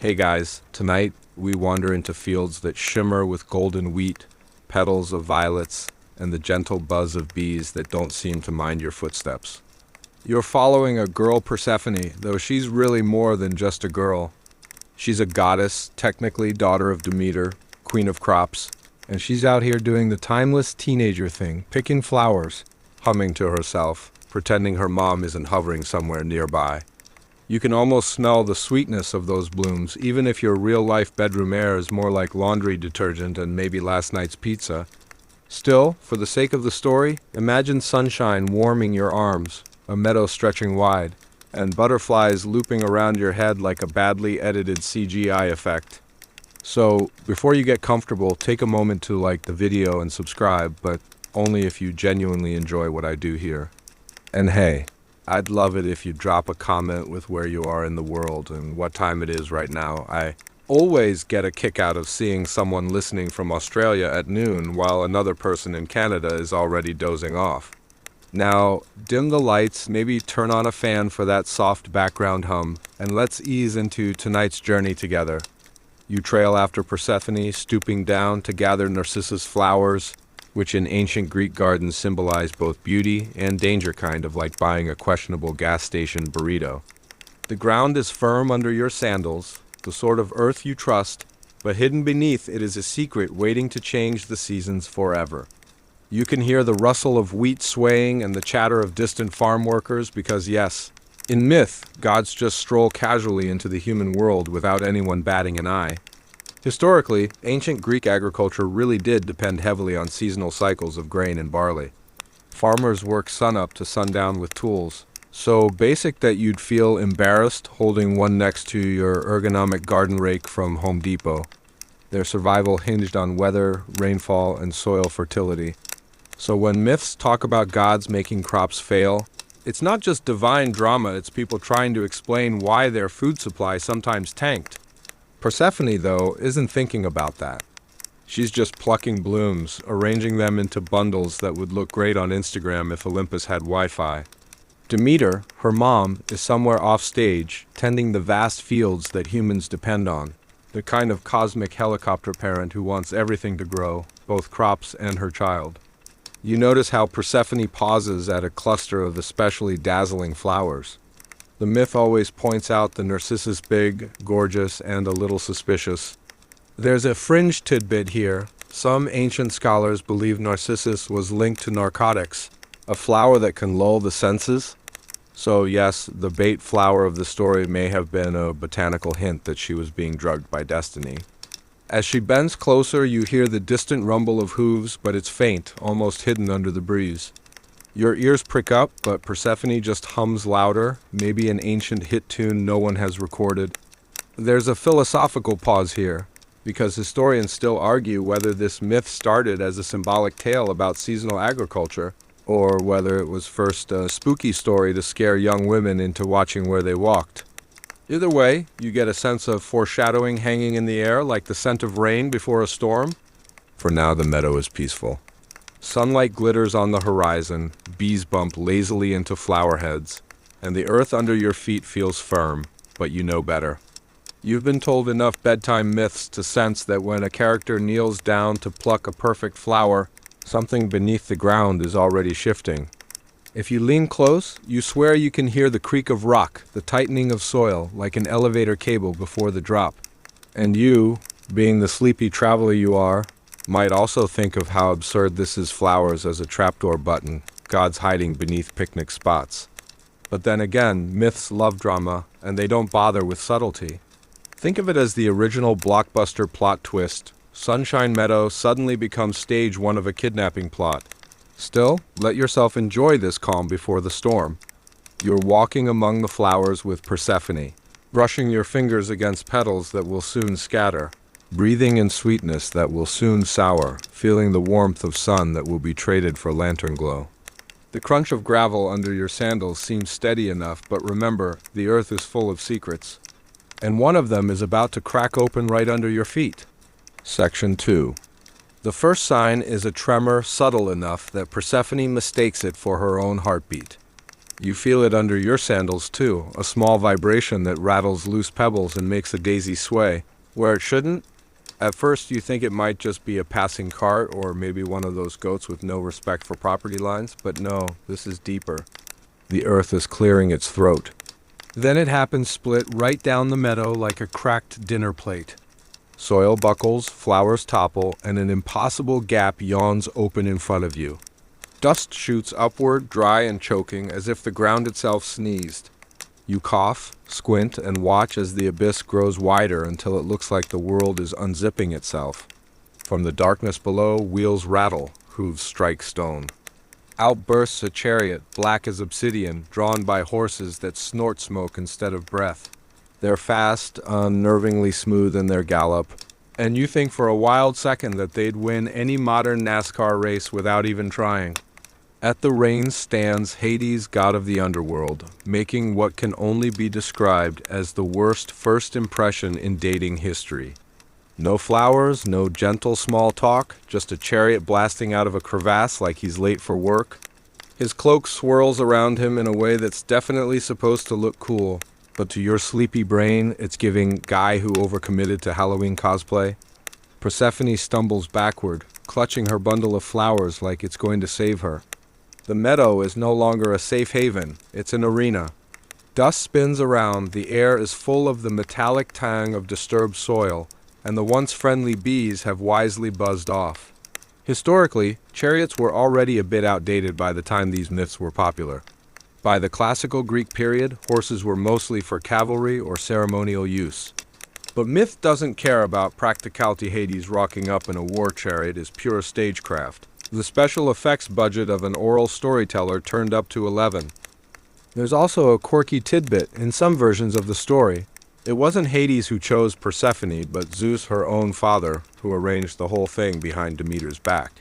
Hey guys, tonight we wander into fields that shimmer with golden wheat, petals of violets, and the gentle buzz of bees that don't seem to mind your footsteps. You're following a girl Persephone, though she's really more than just a girl. She's a goddess, technically daughter of Demeter, queen of crops, and she's out here doing the timeless teenager thing, picking flowers, humming to herself, pretending her mom isn't hovering somewhere nearby. You can almost smell the sweetness of those blooms, even if your real-life bedroom air is more like laundry detergent and maybe last night's pizza. Still, for the sake of the story, imagine sunshine warming your arms, a meadow stretching wide, and butterflies looping around your head like a badly edited CGI effect. So, before you get comfortable, take a moment to like the video and subscribe, but only if you genuinely enjoy what I do here. And hey, I'd love it if you drop a comment with where you are in the world and what time it is right now. I always get a kick out of seeing someone listening from Australia at noon while another person in Canada is already dozing off. Now, dim the lights, maybe turn on a fan for that soft background hum, and let's ease into tonight's journey together. You trail after Persephone, stooping down to gather Narcissus flowers, which in ancient Greek gardens symbolize both beauty and danger, kind of like buying a questionable gas station burrito. The ground is firm under your sandals, the sort of earth you trust, but hidden beneath it is a secret waiting to change the seasons forever. You can hear the rustle of wheat swaying and the chatter of distant farm workers because, yes, in myth, gods just stroll casually into the human world without anyone batting an eye. Historically, ancient Greek agriculture really did depend heavily on seasonal cycles of grain and barley. Farmers worked sunup to sundown with tools, so basic that you'd feel embarrassed holding one next to your ergonomic garden rake from Home Depot. Their survival hinged on weather, rainfall, and soil fertility. So when myths talk about gods making crops fail, it's not just divine drama, it's people trying to explain why their food supply sometimes tanked. Persephone, though, isn't thinking about that. She's just plucking blooms, arranging them into bundles that would look great on Instagram if Olympus had Wi-Fi. Demeter, her mom, is somewhere off stage, tending the vast fields that humans depend on. The kind of cosmic helicopter parent who wants everything to grow, both crops and her child. You notice how Persephone pauses at a cluster of especially dazzling flowers. The myth always points out the Narcissus big, gorgeous, and a little suspicious. There's a fringe tidbit here. Some ancient scholars believe Narcissus was linked to narcotics, a flower that can lull the senses. So yes, the bait flower of the story may have been a botanical hint that she was being drugged by destiny. As she bends closer, you hear the distant rumble of hooves, but it's faint, almost hidden under the breeze. Your ears prick up, but Persephone just hums louder, maybe an ancient hit tune no one has recorded. There's a philosophical pause here, because historians still argue whether this myth started as a symbolic tale about seasonal agriculture, or whether it was first a spooky story to scare young women into watching where they walked. Either way, you get a sense of foreshadowing hanging in the air like the scent of rain before a storm. For now, the meadow is peaceful. Sunlight glitters on the horizon, bees bump lazily into flower heads, and the earth under your feet feels firm, but you know better. You've been told enough bedtime myths to sense that when a character kneels down to pluck a perfect flower, something beneath the ground is already shifting. If you lean close, you swear you can hear the creak of rock, the tightening of soil, like an elevator cable before the drop. And you, being the sleepy traveler you are, might also think of how absurd this is flowers as a trapdoor button, gods hiding beneath picnic spots. But then again, myths love drama, and they don't bother with subtlety. Think of it as the original blockbuster plot twist. Sunshine Meadow suddenly becomes stage one of a kidnapping plot. Still, let yourself enjoy this calm before the storm. You're walking among the flowers with Persephone, brushing your fingers against petals that will soon scatter. Breathing in sweetness that will soon sour, feeling the warmth of sun that will be traded for lantern glow. The crunch of gravel under your sandals seems steady enough, but remember, the earth is full of secrets. And one of them is about to crack open right under your feet. Section 2. The first sign is a tremor subtle enough that Persephone mistakes it for her own heartbeat. You feel it under your sandals too, a small vibration that rattles loose pebbles and makes a daisy sway, where it shouldn't. At first you think it might just be a passing cart or maybe one of those goats with no respect for property lines, but no, this is deeper. The earth is clearing its throat. Then it happens split right down the meadow like a cracked dinner plate. Soil buckles, flowers topple, and an impossible gap yawns open in front of you. Dust shoots upward, dry and choking, as if the ground itself sneezed. You cough, squint, and watch as the abyss grows wider until it looks like the world is unzipping itself. From the darkness below, wheels rattle, hooves strike stone. Out bursts a chariot, black as obsidian, drawn by horses that snort smoke instead of breath. They're fast, unnervingly smooth in their gallop, and you think for a wild second that they'd win any modern NASCAR race without even trying. At the reins stands Hades, god of the underworld, making what can only be described as the worst first impression in dating history. No flowers, no gentle small talk, just a chariot blasting out of a crevasse like he's late for work. His cloak swirls around him in a way that's definitely supposed to look cool, but to your sleepy brain, it's giving guy who overcommitted to Halloween cosplay. Persephone stumbles backward, clutching her bundle of flowers like it's going to save her. The meadow is no longer a safe haven, it's an arena. Dust spins around, the air is full of the metallic tang of disturbed soil, and the once friendly bees have wisely buzzed off. Historically, chariots were already a bit outdated by the time these myths were popular. By the classical Greek period, horses were mostly for cavalry or ceremonial use. But myth doesn't care about practicality. Hades rocking up in a war chariot is pure stagecraft. The special effects budget of an oral storyteller turned up to 11. There's also a quirky tidbit in some versions of the story. It wasn't Hades who chose Persephone, but Zeus, her own father, who arranged the whole thing behind Demeter's back.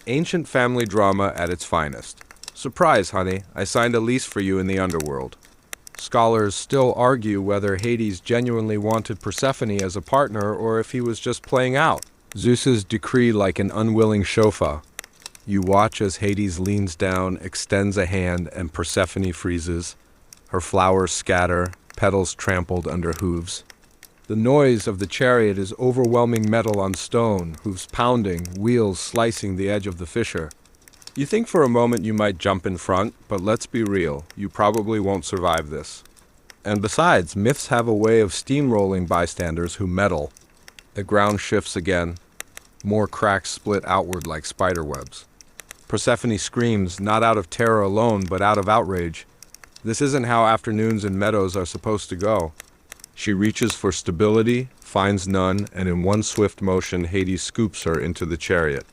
Ancient family drama at its finest. Surprise, honey, I signed a lease for you in the Underworld. Scholars still argue whether Hades genuinely wanted Persephone as a partner or if he was just playing out Zeus's decree like an unwilling chauffeur. You watch as Hades leans down, extends a hand, and Persephone freezes. Her flowers scatter, petals trampled under hooves. The noise of the chariot is overwhelming metal on stone, hooves pounding, wheels slicing the edge of the fissure. You think for a moment you might jump in front, but let's be real, you probably won't survive this. And besides, myths have a way of steamrolling bystanders who meddle. The ground shifts again. More cracks split outward like spiderwebs. Persephone screams, not out of terror alone, but out of outrage. This isn't how afternoons in meadows are supposed to go. She reaches for stability, finds none, and in one swift motion, Hades scoops her into the chariot.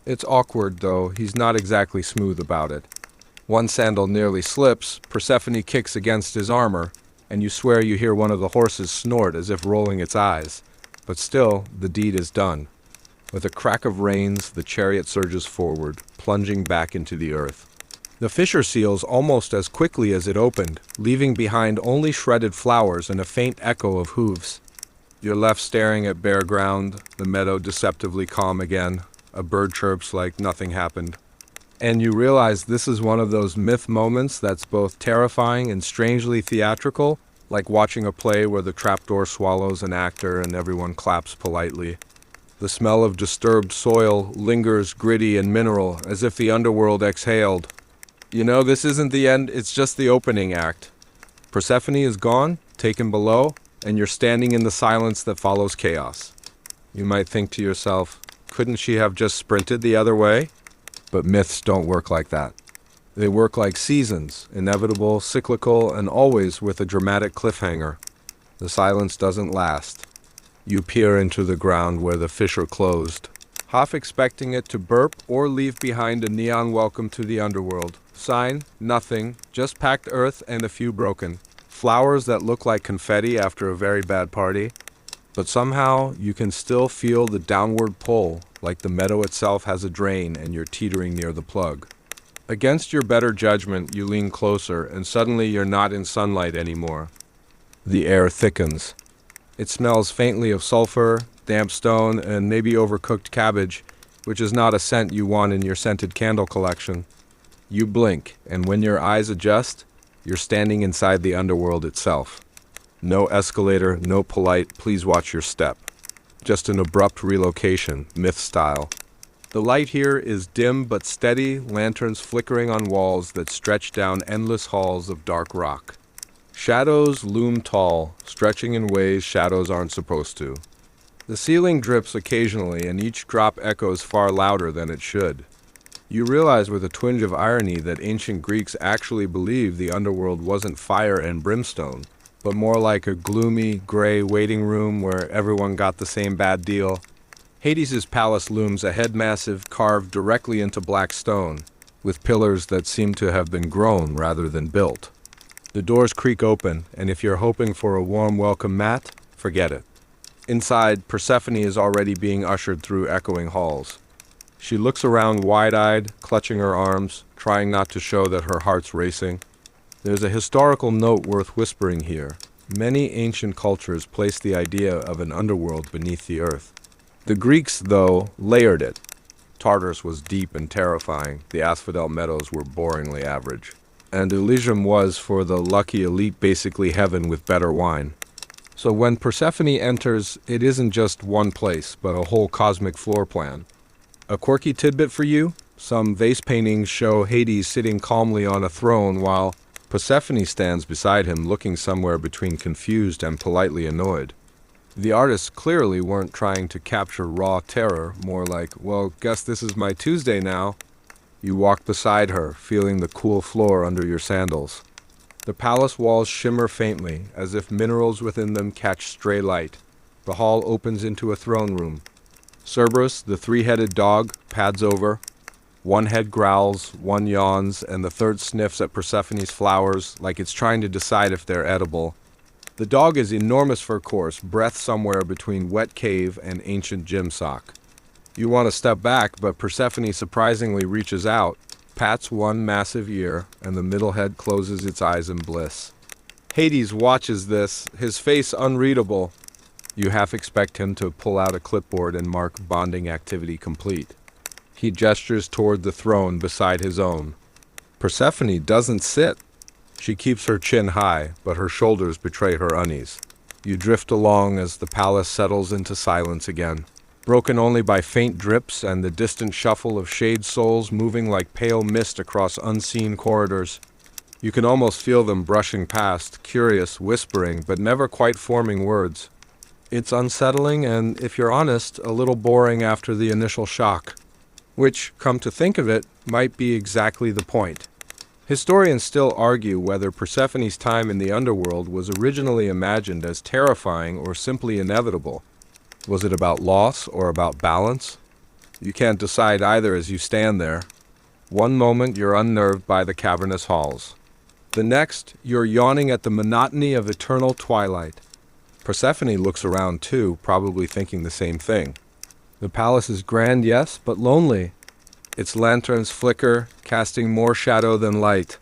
It's awkward, though. He's not exactly smooth about it. One sandal nearly slips, Persephone kicks against his armor, and you swear you hear one of the horses snort as if rolling its eyes. But still, the deed is done. With a crack of reins, the chariot surges forward, plunging back into the earth. The fissure seals almost as quickly as it opened, leaving behind only shredded flowers and a faint echo of hooves. You're left staring at bare ground, the meadow deceptively calm again. A bird chirps like nothing happened. And you realize this is one of those myth moments that's both terrifying and strangely theatrical, like watching a play where the trapdoor swallows an actor and everyone claps politely. The smell of disturbed soil lingers gritty and mineral, as if the underworld exhaled. You know, this isn't the end, it's just the opening act. Persephone is gone, taken below, and you're standing in the silence that follows chaos. You might think to yourself, couldn't she have just sprinted the other way? But myths don't work like that. They work like seasons, inevitable, cyclical, and always with a dramatic cliffhanger. The silence doesn't last. You peer into the ground where the fissure closed, half expecting it to burp or leave behind a neon welcome to the underworld. Sign, nothing, just packed earth and a few broken. Flowers that look like confetti after a very bad party. But somehow, you can still feel the downward pull, like the meadow itself has a drain and you're teetering near the plug. Against your better judgment, you lean closer, and suddenly you're not in sunlight anymore. The air thickens. It smells faintly of sulfur, damp stone, and maybe overcooked cabbage, which is not a scent you want in your scented candle collection. You blink, and when your eyes adjust, You're standing inside the underworld itself. No escalator, no polite, please watch your step. Just an abrupt relocation, myth style. The light here is dim but steady, lanterns flickering on walls that stretch down endless halls of dark rock. Shadows loom tall, stretching in ways shadows aren't supposed to. The ceiling drips occasionally, and each drop echoes far louder than it should. You realize with a twinge of irony that ancient Greeks actually believed the underworld wasn't fire and brimstone, but more like a gloomy, gray waiting room where everyone got the same bad deal. Hades' palace looms ahead, massive, carved directly into black stone, with pillars that seem to have been grown rather than built. The doors creak open, and if you're hoping for a warm welcome mat, forget it. Inside, Persephone is already being ushered through echoing halls. She looks around wide-eyed, clutching her arms, trying not to show that her heart's racing. There's a historical note worth whispering here. Many ancient cultures placed the idea of an underworld beneath the earth. The Greeks, though, layered it. Tartarus was deep and terrifying. The Asphodel Meadows were boringly average. And Elysium was, for the lucky elite, basically heaven with better wine. So when Persephone enters, it isn't just one place, but a whole cosmic floor plan. A quirky tidbit for you? Some vase paintings show Hades sitting calmly on a throne while Persephone stands beside him, looking somewhere between confused and politely annoyed. The artists clearly weren't trying to capture raw terror, more like, well, guess this is my Tuesday now. You walk beside her, feeling the cool floor under your sandals. The palace walls shimmer faintly, as if minerals within them catch stray light. The hall opens into a throne room. Cerberus, the three-headed dog, pads over. One head growls, one yawns, and the third sniffs at Persephone's flowers like it's trying to decide if they're edible. The dog is enormous for course, breath somewhere between wet cave and ancient gym sock. You want to step back, but Persephone surprisingly reaches out, pats one massive ear, and the middle head closes its eyes in bliss. Hades watches this, his face unreadable. You half expect him to pull out a clipboard and mark bonding activity complete. He gestures toward the throne beside his own. Persephone doesn't sit. She keeps her chin high, but her shoulders betray her unease. You drift along as the palace settles into silence again, broken only by faint drips and the distant shuffle of shade souls moving like pale mist across unseen corridors. You can almost feel them brushing past, curious, whispering, but never quite forming words. It's unsettling and, if you're honest, a little boring after the initial shock. Which, come to think of it, might be exactly the point. Historians still argue whether Persephone's time in the underworld was originally imagined as terrifying or simply inevitable. Was it about loss or about balance? You can't decide either as you stand there. One moment you're unnerved by the cavernous halls. The next, you're yawning at the monotony of eternal twilight. Persephone looks around too, probably thinking the same thing. The palace is grand, yes, but lonely. Its lanterns flicker, casting more shadow than light.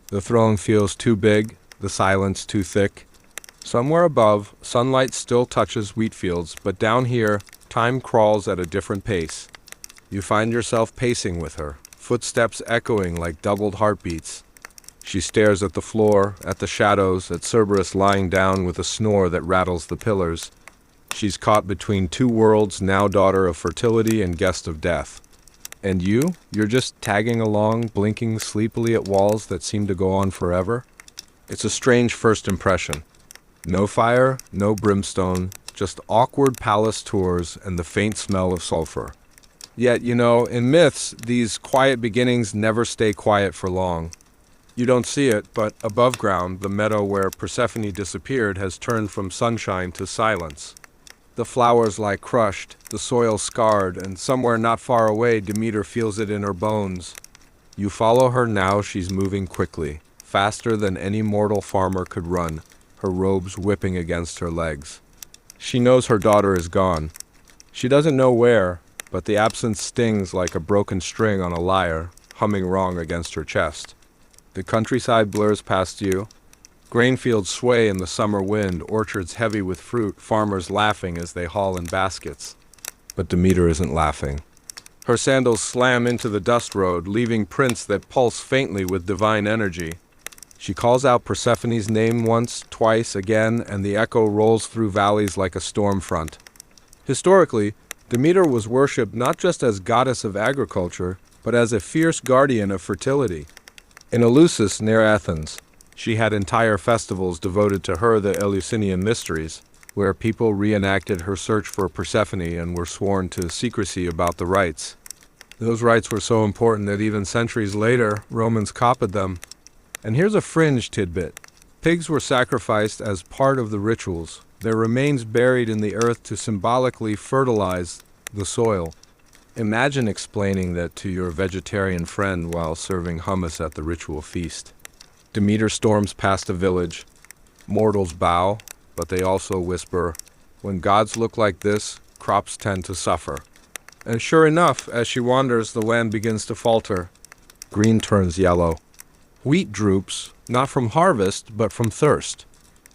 The throne feels too big, the silence too thick. Somewhere above, sunlight still touches wheat fields, but down here, time crawls at a different pace. You find yourself pacing with her, footsteps echoing like doubled heartbeats. She stares at the floor, at the shadows, at Cerberus lying down with a snore that rattles the pillars. She's caught between two worlds, now daughter of fertility and guest of death. And you're just tagging along, blinking sleepily at walls that seem to go on forever. It's a strange first impression. No fire, no brimstone, just awkward palace tours and the faint smell of sulfur. Yet, in myths, these quiet beginnings never stay quiet for long. You don't see it, but above ground, the meadow where Persephone disappeared has turned from sunshine to silence. The flowers lie crushed, the soil scarred, and somewhere not far away Demeter feels it in her bones. You follow her now. She's moving quickly, faster than any mortal farmer could run, her robes whipping against her legs. She knows her daughter is gone. She doesn't know where, but the absence stings like a broken string on a lyre, humming wrong against her chest. The countryside blurs past you. Grain fields sway in the summer wind, orchards heavy with fruit, farmers laughing as they haul in baskets. But Demeter isn't laughing. Her sandals slam into the dust road, leaving prints that pulse faintly with divine energy. She calls out Persephone's name once, twice, again, and the echo rolls through valleys like a storm front. Historically, Demeter was worshipped not just as goddess of agriculture, but as a fierce guardian of fertility. In Eleusis, near Athens, she had entire festivals devoted to her, the Eleusinian Mysteries, where people reenacted her search for Persephone and were sworn to secrecy about the rites. Those rites were so important that even centuries later, Romans copied them. And here's a fringe tidbit. Pigs were sacrificed as part of the rituals, their remains buried in the earth to symbolically fertilize the soil. Imagine explaining that to your vegetarian friend while serving hummus at the ritual feast. Demeter storms past a village. Mortals bow, but they also whisper, "When gods look like this, crops tend to suffer." And sure enough, as she wanders, the land begins to falter. Green turns yellow. Wheat droops, not from harvest, but from thirst.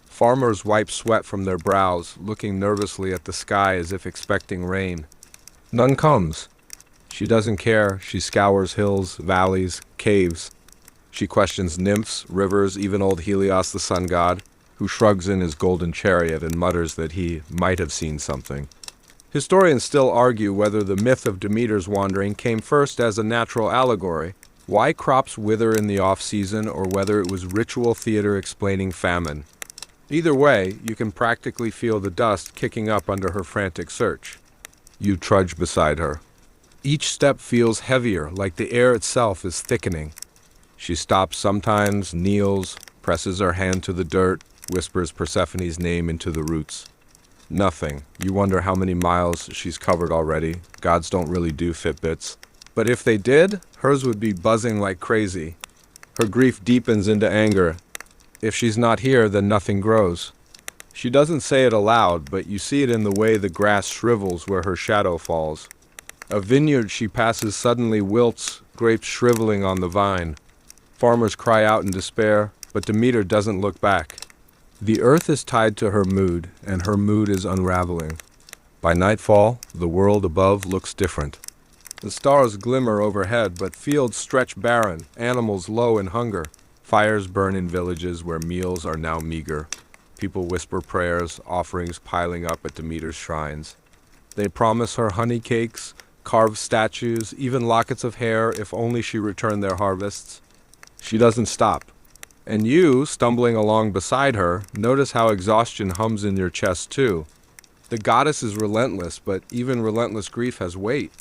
Farmers wipe sweat from their brows, looking nervously at the sky as if expecting rain. None comes. She doesn't care. She scours hills, valleys, caves. She questions nymphs, rivers, even old Helios, the sun god, who shrugs in his golden chariot and mutters that he might have seen something. Historians still argue whether the myth of Demeter's wandering came first as a natural allegory, why crops wither in the off-season, or whether it was ritual theater explaining famine. Either way, you can practically feel the dust kicking up under her frantic search. You trudge beside her. Each step feels heavier, like the air itself is thickening. She stops sometimes, kneels, presses her hand to the dirt, whispers Persephone's name into the roots. Nothing. You wonder how many miles she's covered already. Gods don't really do Fitbits. But if they did, hers would be buzzing like crazy. Her grief deepens into anger. If she's not here, then nothing grows. She doesn't say it aloud, but you see it in the way the grass shrivels where her shadow falls. A vineyard she passes suddenly wilts, grapes shriveling on the vine. Farmers cry out in despair, but Demeter doesn't look back. The earth is tied to her mood, and her mood is unraveling. By nightfall, the world above looks different. The stars glimmer overhead, but fields stretch barren, animals low in hunger. Fires burn in villages where meals are now meager. People whisper prayers, offerings piling up at Demeter's shrines. They promise her honey cakes, carved statues, even lockets of hair if only she returned their harvests. She doesn't stop. And you, stumbling along beside her, notice how exhaustion hums in your chest too. The goddess is relentless, but even relentless grief has weight.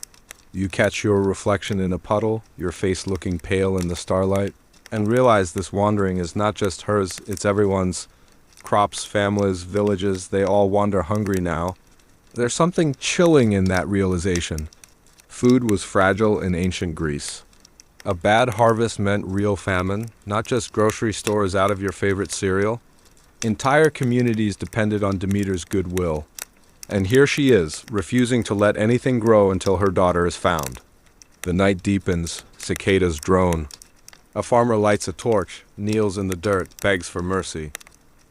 You catch your reflection in a puddle, your face looking pale in the starlight, and realize this wandering is not just hers, it's everyone's. Crops, families, villages, they all wander hungry now. There's something chilling in that realization. Food was fragile in ancient Greece. A bad harvest meant real famine, not just grocery stores out of your favorite cereal. Entire communities depended on Demeter's goodwill. And here she is, refusing to let anything grow until her daughter is found. The night deepens, cicadas drone. A farmer lights a torch, kneels in the dirt, begs for mercy.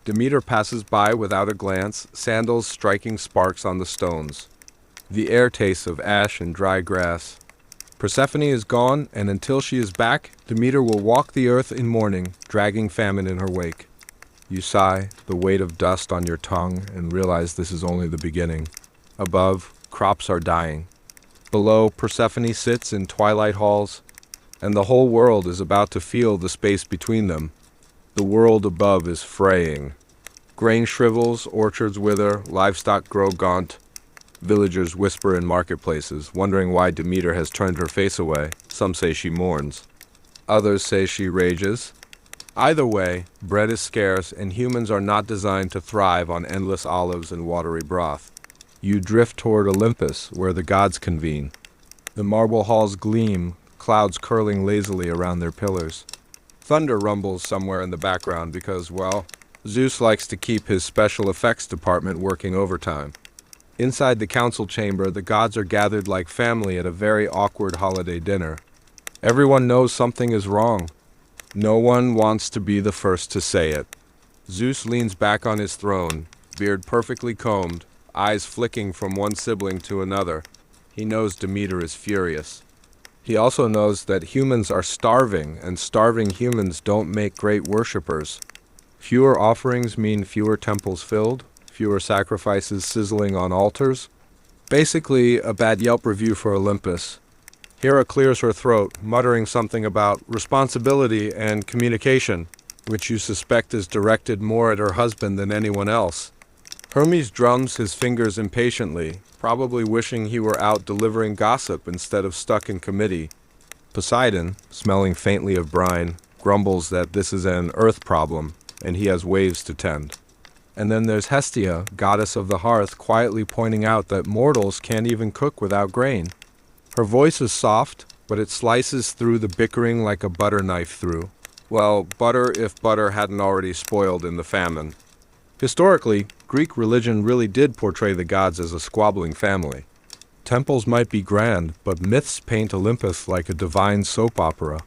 Demeter passes by without a glance, sandals striking sparks on the stones. The air tastes of ash and dry grass. Persephone is gone, and until she is back, Demeter will walk the earth in mourning, dragging famine in her wake. You sigh, the weight of dust on your tongue, and realize this is only the beginning. Above, crops are dying. Below, Persephone sits in twilight halls, and the whole world is about to feel the space between them. The world above is fraying. Grain shrivels, orchards wither, livestock grow gaunt. Villagers whisper in marketplaces, wondering why Demeter has turned her face away. Some say she mourns. Others say she rages. Either way, bread is scarce, and humans are not designed to thrive on endless olives and watery broth. You drift toward Olympus, where the gods convene. The marble halls gleam, clouds curling lazily around their pillars. Thunder rumbles somewhere in the background because, well, Zeus likes to keep his special effects department working overtime. Inside the council chamber, the gods are gathered like family at a very awkward holiday dinner. Everyone knows something is wrong. No one wants to be the first to say it. Zeus leans back on his throne, beard perfectly combed, eyes flicking from one sibling to another. He knows Demeter is furious. He also knows that humans are starving, and starving humans don't make great worshippers. Fewer offerings mean fewer temples filled, fewer sacrifices sizzling on altars. Basically, a bad Yelp review for Olympus. Hera clears her throat, muttering something about responsibility and communication, which you suspect is directed more at her husband than anyone else. Hermes drums his fingers impatiently, probably wishing he were out delivering gossip instead of stuck in committee. Poseidon, smelling faintly of brine, grumbles that this is an earth problem, and he has waves to tend. And then there's Hestia, goddess of the hearth, quietly pointing out that mortals can't even cook without grain. Her voice is soft, but it slices through the bickering like a butter knife through. Well, butter if butter hadn't already spoiled in the famine. Historically, Greek religion really did portray the gods as a squabbling family. Temples might be grand, but myths paint Olympus like a divine soap opera.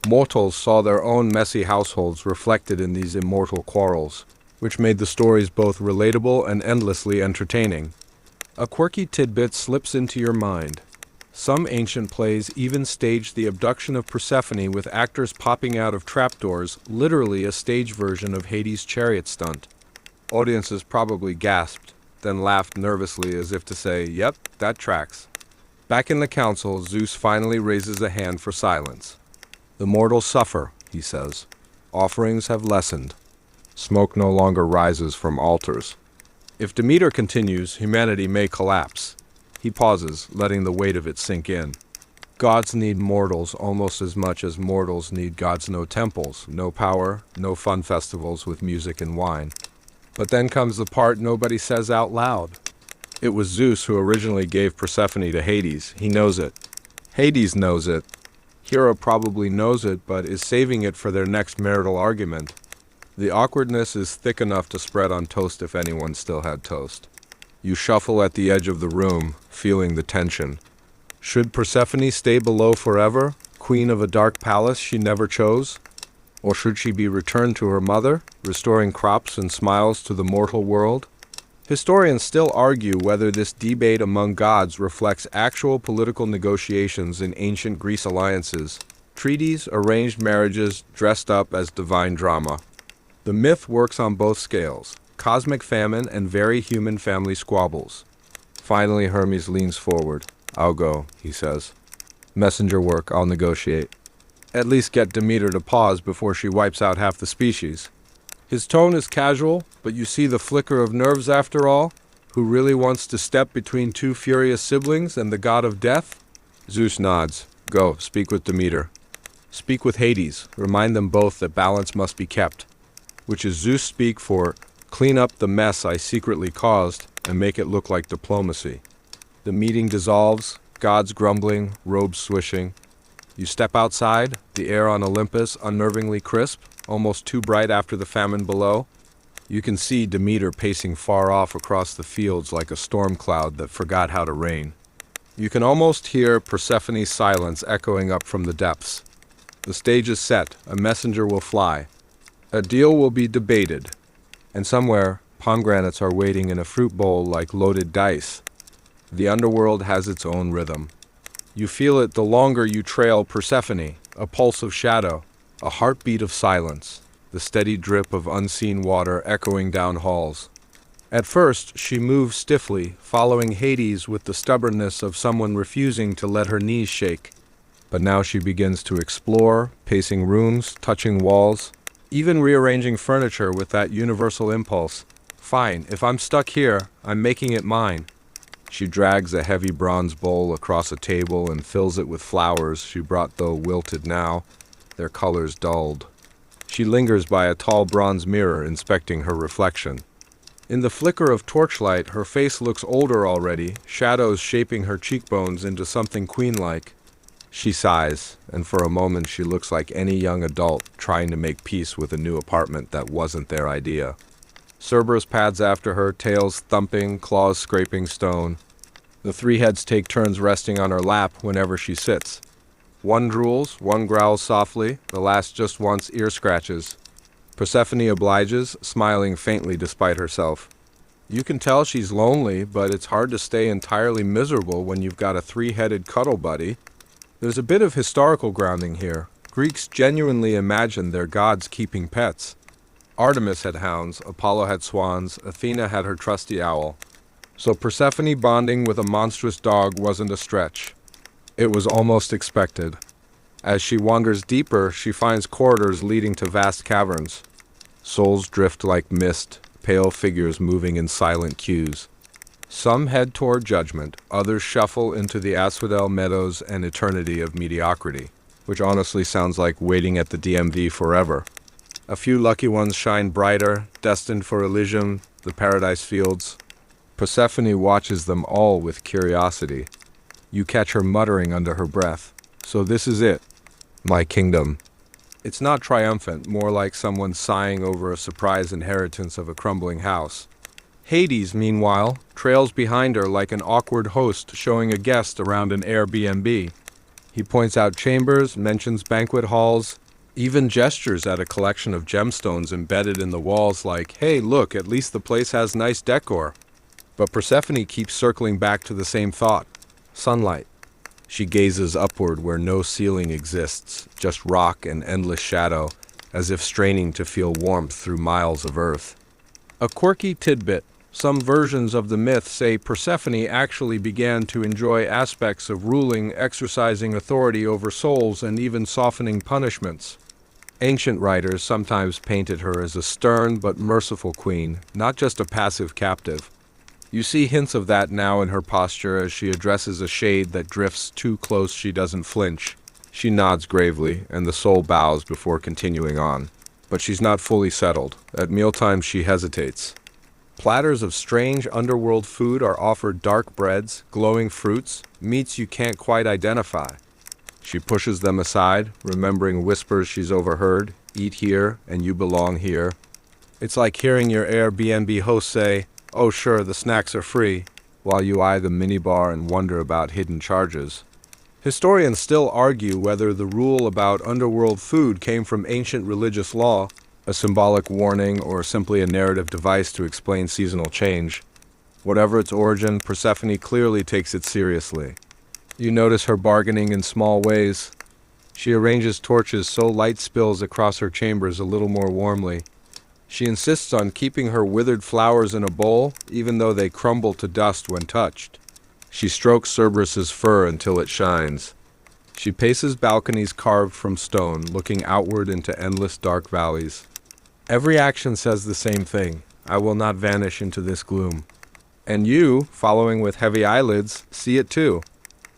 Mortals saw their own messy households reflected in these immortal quarrels, which made the stories both relatable and endlessly entertaining. A quirky tidbit slips into your mind. Some ancient plays even staged the abduction of Persephone with actors popping out of trapdoors, literally a stage version of Hades' chariot stunt. Audiences probably gasped, then laughed nervously as if to say, "Yep, that tracks." Back in the council, Zeus finally raises a hand for silence. "The mortals suffer," he says. "Offerings have lessened. Smoke no longer rises from altars. If Demeter continues, humanity may collapse." He pauses, letting the weight of it sink in. Gods need mortals almost as much as mortals need gods. No temples, no power, no fun festivals with music and wine. But then comes the part nobody says out loud. It was Zeus who originally gave Persephone to Hades. He knows it. Hades knows it. Hera probably knows it, but is saving it for their next marital argument. The awkwardness is thick enough to spread on toast if anyone still had toast. You shuffle at the edge of the room, feeling the tension. Should Persephone stay below forever, queen of a dark palace she never chose? Or should she be returned to her mother, restoring crops and smiles to the mortal world? Historians still argue whether this debate among gods reflects actual political negotiations in ancient Greece alliances, treaties, arranged marriages dressed up as divine drama. The myth works on both scales. Cosmic famine and very human family squabbles. Finally, Hermes leans forward. "I'll go," he says. "Messenger work, I'll negotiate. At least get Demeter to pause before she wipes out half the species." His tone is casual, but you see the flicker of nerves after all. Who really wants to step between two furious siblings and the god of death? Zeus nods. "Go, speak with Demeter. Speak with Hades. Remind them both that balance must be kept." Which is Zeus speak for clean up the mess I secretly caused and make it look like diplomacy. The meeting dissolves, gods grumbling, robes swishing. You step outside, the air on Olympus unnervingly crisp, almost too bright after the famine below. You can see Demeter pacing far off across the fields like a storm cloud that forgot how to rain. You can almost hear Persephone's silence echoing up from the depths. The stage is set, a messenger will fly. A deal will be debated. And somewhere, pomegranates are waiting in a fruit bowl like loaded dice. The underworld has its own rhythm. You feel it the longer you trail Persephone, a pulse of shadow, a heartbeat of silence, the steady drip of unseen water echoing down halls. At first, she moves stiffly, following Hades with the stubbornness of someone refusing to let her knees shake. But now she begins to explore, pacing rooms, touching walls, even rearranging furniture with that universal impulse. Fine, if I'm stuck here, I'm making it mine. She drags a heavy bronze bowl across a table and fills it with flowers she brought though wilted now, their colors dulled. She lingers by a tall bronze mirror inspecting her reflection. In the flicker of torchlight, her face looks older already, shadows shaping her cheekbones into something queen-like. She sighs, and for a moment she looks like any young adult trying to make peace with a new apartment that wasn't their idea. Cerberus pads after her, tails thumping, claws scraping stone. The three heads take turns resting on her lap whenever she sits. One drools, one growls softly, the last just wants ear scratches. Persephone obliges, smiling faintly despite herself. You can tell she's lonely, but it's hard to stay entirely miserable when you've got a three-headed cuddle buddy. There's a bit of historical grounding here. Greeks genuinely imagined their gods keeping pets. Artemis had hounds, Apollo had swans, Athena had her trusty owl. So Persephone bonding with a monstrous dog wasn't a stretch. It was almost expected. As she wanders deeper, she finds corridors leading to vast caverns. Souls drift like mist, pale figures moving in silent queues. Some head toward judgment, others shuffle into the asphodel meadows and eternity of mediocrity, which honestly sounds like waiting at the DMV forever. A few lucky ones shine brighter, destined for Elysium, the paradise fields. Persephone watches them all with curiosity. You catch her muttering under her breath, "So this is it, my kingdom." It's not triumphant, more like someone sighing over a surprise inheritance of a crumbling house. Hades, meanwhile, trails behind her like an awkward host showing a guest around an Airbnb. He points out chambers, mentions banquet halls, even gestures at a collection of gemstones embedded in the walls like, "Hey, look, at least the place has nice decor." But Persephone keeps circling back to the same thought: sunlight. She gazes upward where no ceiling exists, just rock and endless shadow, as if straining to feel warmth through miles of earth. A quirky tidbit: some versions of the myth say Persephone actually began to enjoy aspects of ruling, exercising authority over souls, and even softening punishments. Ancient writers sometimes painted her as a stern but merciful queen, not just a passive captive. You see hints of that now in her posture as she addresses a shade that drifts too close she doesn't flinch. She nods gravely, and the soul bows before continuing on. But she's not fully settled. At mealtime she hesitates. Platters of strange underworld food are offered: dark breads, glowing fruits, meats you can't quite identify. She pushes them aside, remembering whispers she's overheard: "Eat here, and you belong here." It's like hearing your Airbnb host say, "Oh sure, the snacks are free," while you eye the minibar and wonder about hidden charges. Historians still argue whether the rule about underworld food came from ancient religious law, a symbolic warning, or simply a narrative device to explain seasonal change. Whatever its origin, Persephone clearly takes it seriously. You notice her bargaining in small ways. She arranges torches so light spills across her chambers a little more warmly. She insists on keeping her withered flowers in a bowl, even though they crumble to dust when touched. She strokes Cerberus's fur until it shines. She paces balconies carved from stone, looking outward into endless dark valleys. Every action says the same thing: I will not vanish into this gloom. And you, following with heavy eyelids, see it too.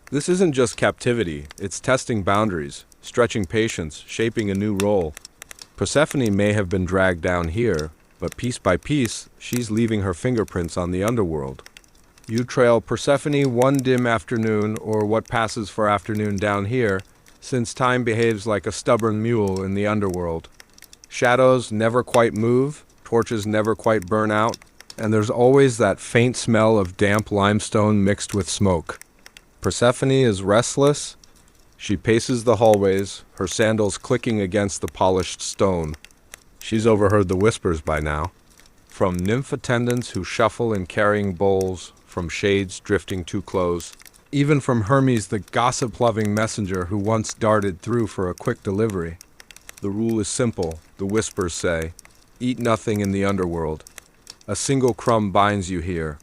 This isn't just captivity, it's testing boundaries, stretching patience, shaping a new role. Persephone may have been dragged down here, but piece by piece, she's leaving her fingerprints on the underworld. You trail Persephone one dim afternoon, or what passes for afternoon down here, since time behaves like a stubborn mule in the underworld. Shadows never quite move, torches never quite burn out, and there's always that faint smell of damp limestone mixed with smoke. Persephone is restless. She paces the hallways, her sandals clicking against the polished stone. She's overheard the whispers by now. From nymph attendants who shuffle in carrying bowls, from shades drifting too close, even from Hermes the gossip-loving messenger who once darted through for a quick delivery. The rule is simple, the whispers say: eat nothing in the underworld. A single crumb binds you here.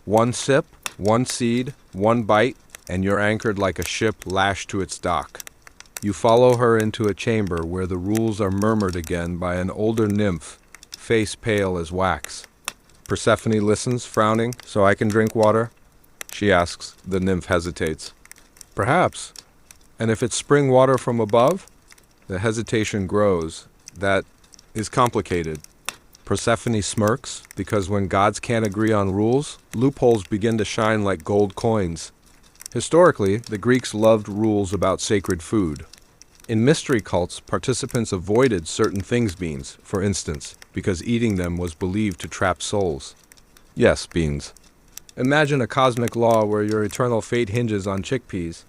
One sip, one seed, one bite, and you're anchored like a ship lashed to its dock. You follow her into a chamber where the rules are murmured again by an older nymph, face pale as wax. Persephone listens, frowning. "So I can drink water?" she asks. The nymph hesitates. "Perhaps. And if it's spring water from above?" The hesitation grows. That is complicated. Persephone smirks, because when gods can't agree on rules, loopholes begin to shine like gold coins. Historically, the Greeks loved rules about sacred food. In mystery cults, participants avoided certain things beans, for instance, because eating them was believed to trap souls. Yes, beans. Imagine a cosmic law where your eternal fate hinges on chickpeas.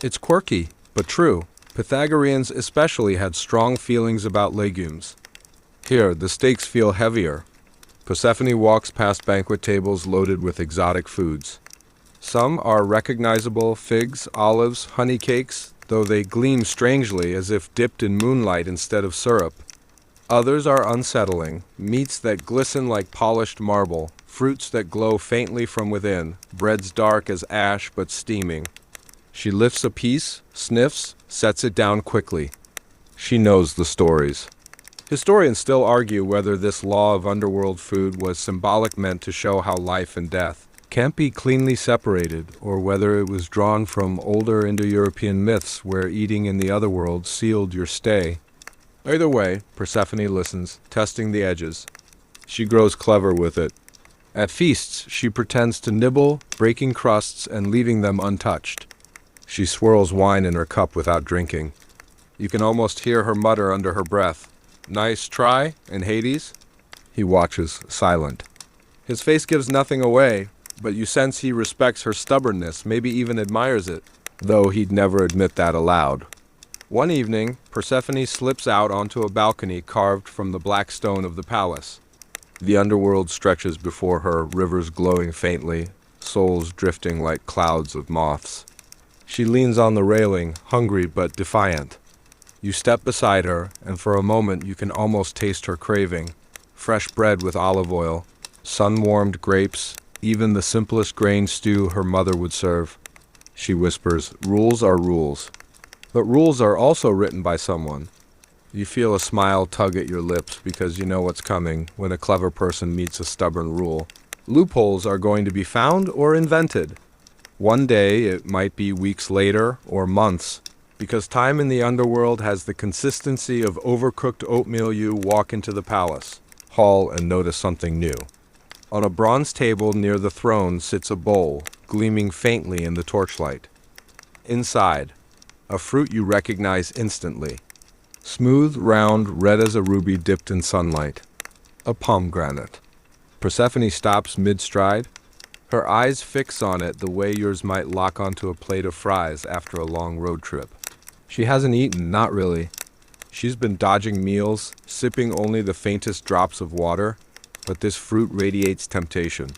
It's quirky, but true. Pythagoreans especially had strong feelings about legumes. Here, the stakes feel heavier. Persephone walks past banquet tables loaded with exotic foods. Some are recognizable: figs, olives, honey cakes, though they gleam strangely as if dipped in moonlight instead of syrup. Others are unsettling: meats that glisten like polished marble, fruits that glow faintly from within, breads dark as ash but steaming. She lifts a piece, sniffs, sets it down quickly. She knows the stories. Historians still argue whether this law of underworld food was symbolic, meant to show how life and death can't be cleanly separated, or whether it was drawn from older Indo-European myths where eating in the otherworld sealed your stay. Either way, Persephone listens, testing the edges. She grows clever with it. At feasts, she pretends to nibble, breaking crusts and leaving them untouched. She swirls wine in her cup without drinking. You can almost hear her mutter under her breath, "Nice try, and Hades?" He watches, silent. His face gives nothing away, but you sense he respects her stubbornness, maybe even admires it, though he'd never admit that aloud. One evening, Persephone slips out onto a balcony carved from the black stone of the palace. The underworld stretches before her, rivers glowing faintly, souls drifting like clouds of moths. She leans on the railing, hungry but defiant. You step beside her, and for a moment you can almost taste her craving. Fresh bread with olive oil, sun-warmed grapes, even the simplest grain stew her mother would serve. She whispers, "Rules are rules." But rules are also written by someone. You feel a smile tug at your lips because you know what's coming when a clever person meets a stubborn rule. Loopholes are going to be found or invented. One day, it might be weeks later or months, because time in the underworld has the consistency of overcooked oatmeal. You walk into the palace hall and notice something new. On a bronze table near the throne sits a bowl, gleaming faintly in the torchlight. Inside, a fruit you recognize instantly. Smooth, round, red as a ruby dipped in sunlight. A pomegranate. Persephone stops mid-stride. Her eyes fix on it the way yours might lock onto a plate of fries after a long road trip. She hasn't eaten, not really. She's been dodging meals, sipping only the faintest drops of water, but this fruit radiates temptation.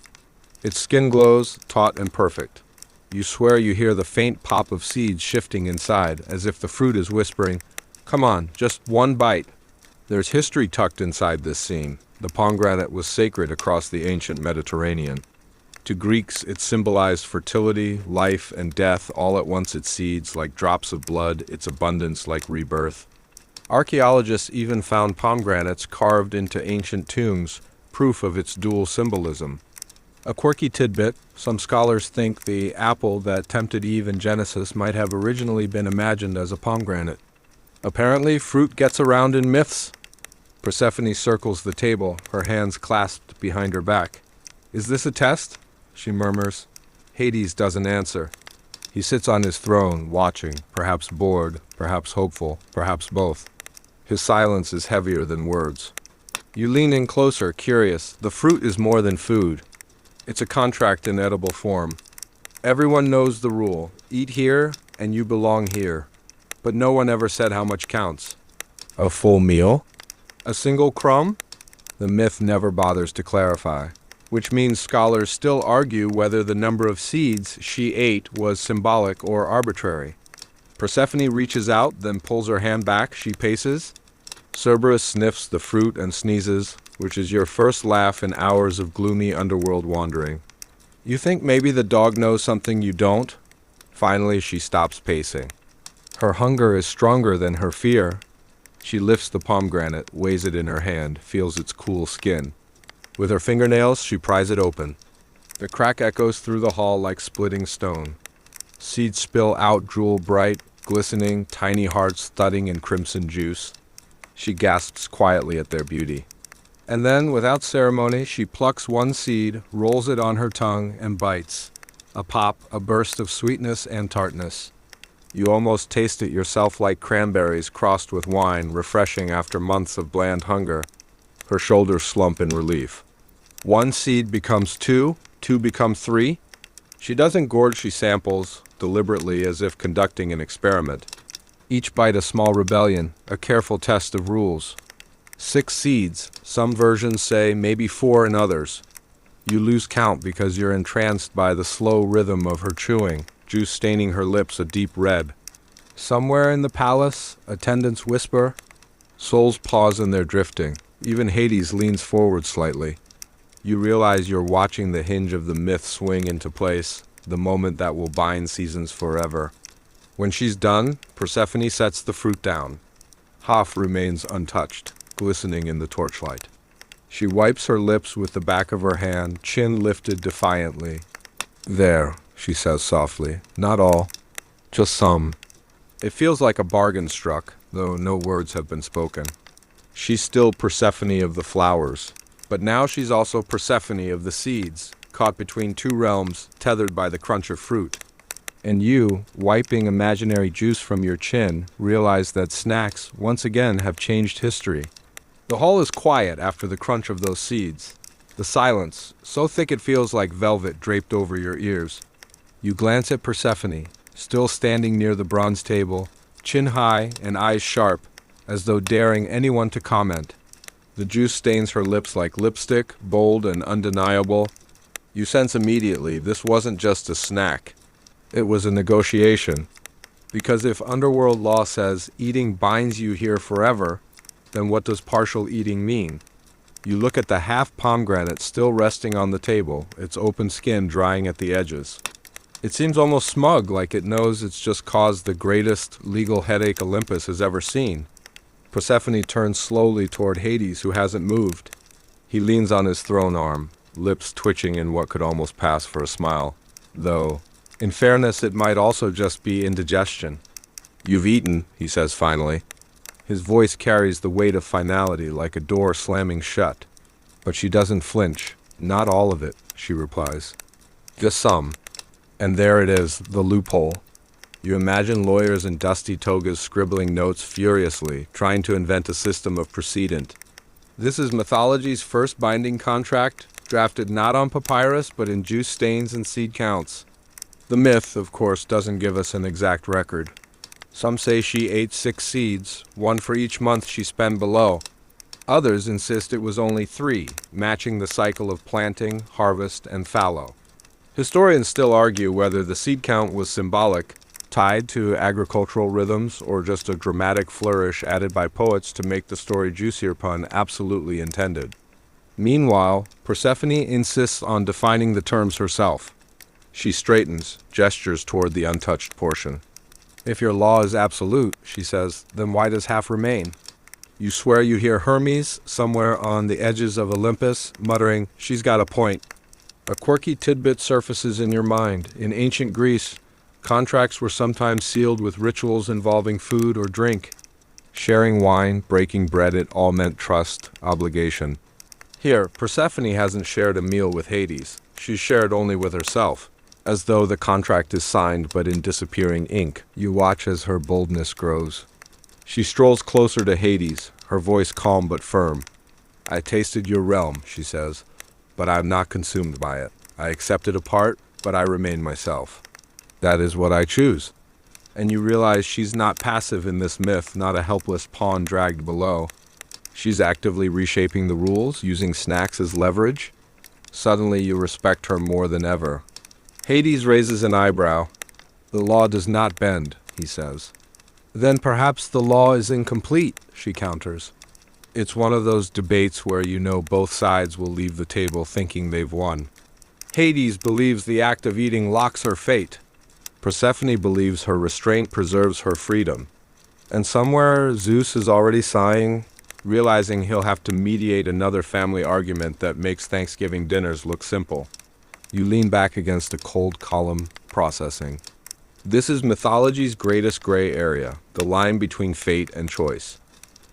Its skin glows, taut and perfect. You swear you hear the faint pop of seeds shifting inside, as if the fruit is whispering, "Come on, just one bite." There's history tucked inside this scene. The pomegranate was sacred across the ancient Mediterranean. To Greeks, it symbolized fertility, life, and death all at once. Its seeds, like drops of blood, its abundance, like rebirth. Archaeologists even found pomegranates carved into ancient tombs, proof of its dual symbolism. A quirky tidbit: some scholars think the apple that tempted Eve in Genesis might have originally been imagined as a pomegranate. Apparently, fruit gets around in myths. Persephone circles the table, her hands clasped behind her back. "Is this a test?" she murmurs. Hades doesn't answer. He sits on his throne, watching, perhaps bored, perhaps hopeful, perhaps both. His silence is heavier than words. You lean in closer, curious. The fruit is more than food. It's a contract in edible form. Everyone knows the rule: eat here, and you belong here. But no one ever said how much counts. A full meal? A single crumb? The myth never bothers to clarify, which means scholars still argue whether the number of seeds she ate was symbolic or arbitrary. Persephone reaches out, then pulls her hand back. She paces. Cerberus sniffs the fruit and sneezes, which is your first laugh in hours of gloomy underworld wandering. You think maybe the dog knows something you don't? Finally, she stops pacing. Her hunger is stronger than her fear. She lifts the pomegranate, weighs it in her hand, feels its cool skin. With her fingernails, she pries it open. The crack echoes through the hall like splitting stone. Seeds spill out, jewel bright, glistening, tiny hearts thudding in crimson juice. She gasps quietly at their beauty. And then, without ceremony, she plucks one seed, rolls it on her tongue, and bites. A pop, a burst of sweetness and tartness. You almost taste it yourself, like cranberries crossed with wine, refreshing after months of bland hunger. Her shoulders slump in relief. One seed becomes two, two become three. She doesn't gorge, she samples, deliberately, as if conducting an experiment. Each bite a small rebellion, a careful test of rules. 6 seeds, some versions say, maybe 4 in others. You lose count because you're entranced by the slow rhythm of her chewing, juice staining her lips a deep red. Somewhere in the palace, attendants whisper. Souls pause in their drifting. Even Hades leans forward slightly. You realize you're watching the hinge of the myth swing into place, the moment that will bind seasons forever. When she's done, Persephone sets the fruit down. Half remains untouched, glistening in the torchlight. She wipes her lips with the back of her hand, chin lifted defiantly. There, she says softly. Not all. Just some. It feels like a bargain struck, though no words have been spoken. She's still Persephone of the flowers, but now she's also Persephone of the seeds, caught between two realms, tethered by the crunch of fruit. And you, wiping imaginary juice from your chin, realize that snacks, once again, have changed history. The hall is quiet after the crunch of those seeds. The silence, so thick it feels like velvet draped over your ears. You glance at Persephone, still standing near the bronze table, chin high and eyes sharp, as though daring anyone to comment. The juice stains her lips like lipstick, bold and undeniable. You sense immediately this wasn't just a snack. It was a negotiation. Because if Underworld law says eating binds you here forever, then what does partial eating mean? You look at the half pomegranate still resting on the table, its open skin drying at the edges. It seems almost smug, like it knows it's just caused the greatest legal headache Olympus has ever seen. Persephone turns slowly toward Hades, who hasn't moved. He leans on his throne arm, lips twitching in what could almost pass for a smile. Though, in fairness, it might also just be indigestion. You've eaten, he says finally. His voice carries the weight of finality like a door slamming shut. But she doesn't flinch. Not all of it, she replies. Just some. And there it is, the loophole. You imagine lawyers in dusty togas scribbling notes furiously, trying to invent a system of precedent. This is mythology's first binding contract, drafted not on papyrus but in juice stains and seed counts. The myth, of course, doesn't give us an exact record. Some say she ate 6 seeds, 1 for each month she spent below. Others insist it was only 3, matching the cycle of planting, harvest, and fallow. Historians still argue whether the seed count was symbolic, tied to agricultural rhythms, or just a dramatic flourish added by poets to make the story juicier pun absolutely intended. Meanwhile, Persephone insists on defining the terms herself. She straightens, gestures toward the untouched portion. If your law is absolute, she says, then why does half remain? You swear you hear Hermes, somewhere on the edges of Olympus, muttering, she's got a point. A quirky tidbit surfaces in your mind. In ancient Greece, contracts were sometimes sealed with rituals involving food or drink. Sharing wine, breaking bread, it all meant trust, obligation. Here, Persephone hasn't shared a meal with Hades. She's shared only with herself. As though the contract is signed but in disappearing ink, you watch as her boldness grows. She strolls closer to Hades, her voice calm but firm. I tasted your realm, she says, but I am not consumed by it. I accepted a part, but I remain myself. That is what I choose. And you realize she's not passive in this myth, not a helpless pawn dragged below. She's actively reshaping the rules, using snacks as leverage. Suddenly you respect her more than ever. Hades raises an eyebrow. The law does not bend, he says. Then perhaps the law is incomplete, she counters. It's one of those debates where you know both sides will leave the table thinking they've won. Hades believes the act of eating locks her fate. Persephone believes her restraint preserves her freedom. And somewhere Zeus is already sighing, realizing he'll have to mediate another family argument that makes Thanksgiving dinners look simple. You lean back against a cold column, processing. This is mythology's greatest gray area, the line between fate and choice.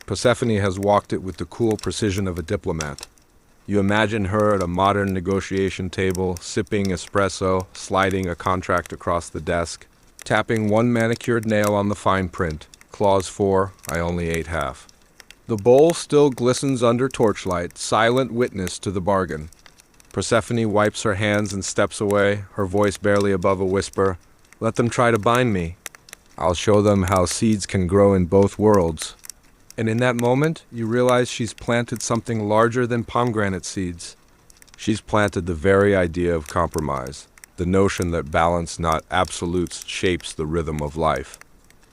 Persephone has walked it with the cool precision of a diplomat. You imagine her at a modern negotiation table, sipping espresso, sliding a contract across the desk, tapping one manicured nail on the fine print, clause 4, I only ate half. The bowl still glistens under torchlight, silent witness to the bargain. Persephone wipes her hands and steps away, her voice barely above a whisper. Let them try to bind me. I'll show them how seeds can grow in both worlds. And in that moment, you realize she's planted something larger than pomegranate seeds. She's planted the very idea of compromise, the notion that balance, not absolutes, shapes the rhythm of life.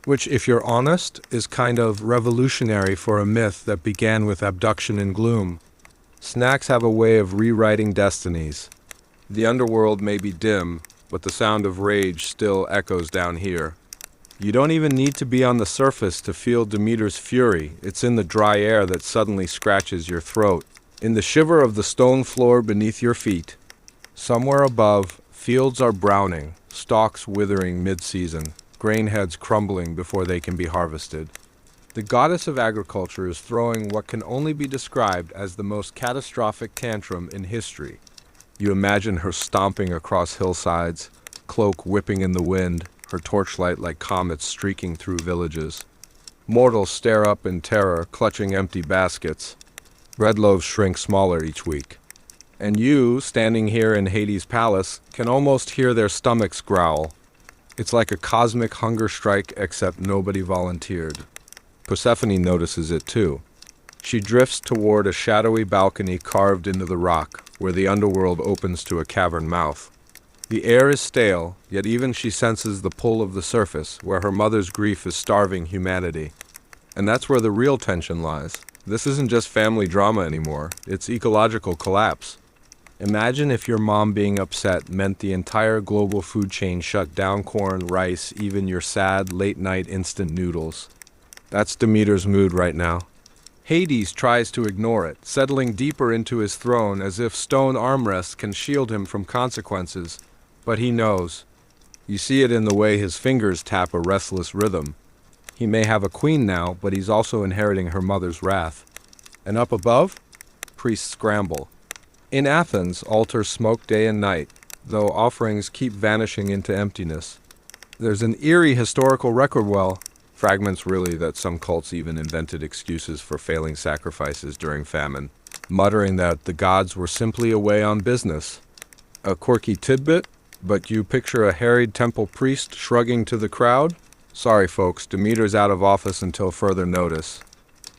Which, if you're honest, is kind of revolutionary for a myth that began with abduction and gloom. Snacks have a way of rewriting destinies. The underworld may be dim, but the sound of rage still echoes down here. You don't even need to be on the surface to feel Demeter's fury. It's in the dry air that suddenly scratches your throat, in the shiver of the stone floor beneath your feet. Somewhere above, fields are browning, stalks withering mid-season, grain heads crumbling before they can be harvested. The goddess of agriculture is throwing what can only be described as the most catastrophic tantrum in history. You imagine her stomping across hillsides, cloak whipping in the wind, her torchlight like comets streaking through villages. Mortals stare up in terror, clutching empty baskets. Bread loaves shrink smaller each week. And you, standing here in Hades' palace, can almost hear their stomachs growl. It's like a cosmic hunger strike, except nobody volunteered. Persephone notices it too. She drifts toward a shadowy balcony carved into the rock, where the underworld opens to a cavern mouth. The air is stale, yet even she senses the pull of the surface, where her mother's grief is starving humanity. And that's where the real tension lies. This isn't just family drama anymore, it's ecological collapse. Imagine if your mom being upset meant the entire global food chain shut down corn, rice, even your sad, late-night instant noodles. That's Demeter's mood right now. Hades tries to ignore it, settling deeper into his throne as if stone armrests can shield him from consequences. But he knows. You see it in the way his fingers tap a restless rhythm. He may have a queen now, but he's also inheriting her mother's wrath. And up above, priests scramble. In Athens, altars smoke day and night, though offerings keep vanishing into emptiness. There's an eerie historical record well, fragments really that some cults even invented excuses for failing sacrifices during famine, muttering that the gods were simply away on business. A quirky tidbit, but you picture a harried temple priest shrugging to the crowd? Sorry folks, Demeter's out of office until further notice.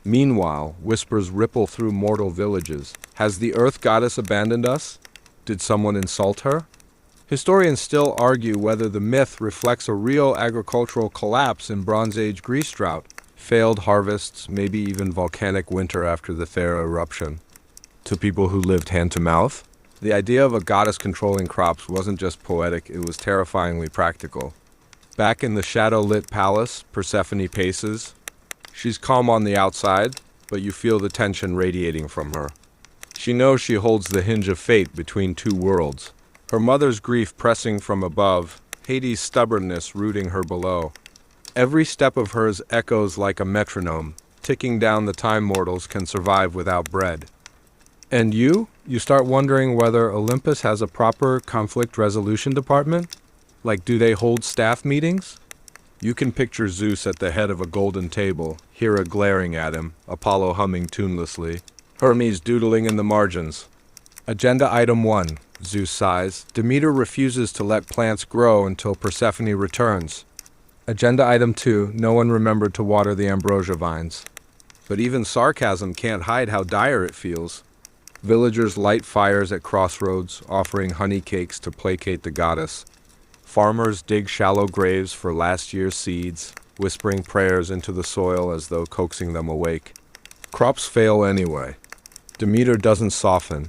Meanwhile, whispers ripple through mortal villages. Has the earth goddess abandoned us? Did someone insult her? Historians still argue whether the myth reflects a real agricultural collapse in Bronze Age Greece drought, failed harvests, maybe even volcanic winter after the Thera eruption. To people who lived hand to mouth, the idea of a goddess controlling crops wasn't just poetic, it was terrifyingly practical. Back in the shadow-lit palace, Persephone paces. She's calm on the outside, but you feel the tension radiating from her. She knows she holds the hinge of fate between two worlds. Her mother's grief pressing from above, Hades' stubbornness rooting her below. Every step of hers echoes like a metronome, ticking down the time mortals can survive without bread. And you start wondering whether Olympus has a proper conflict resolution department? Like, do they hold staff meetings? You can picture Zeus at the head of a golden table, Hera glaring at him, Apollo humming tunelessly, Hermes doodling in the margins. Agenda item 1, Zeus sighs. Demeter refuses to let plants grow until Persephone returns. Agenda item 2, no one remembered to water the ambrosia vines. But even sarcasm can't hide how dire it feels. Villagers light fires at crossroads, offering honey cakes to placate the goddess. Farmers dig shallow graves for last year's seeds, whispering prayers into the soil as though coaxing them awake. Crops fail anyway. Demeter doesn't soften.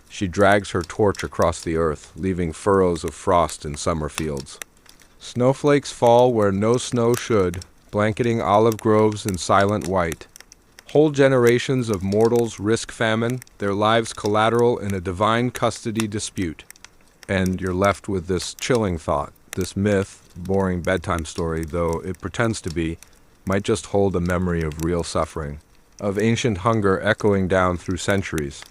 She drags her torch across the earth, leaving furrows of frost in summer fields. Snowflakes fall where no snow should, blanketing olive groves in silent white. Whole generations of mortals risk famine, their lives collateral in a divine custody dispute. And you're left with this chilling thought. This myth, boring bedtime story, though it pretends to be, might just hold a memory of real suffering, of ancient hunger echoing down through centuries.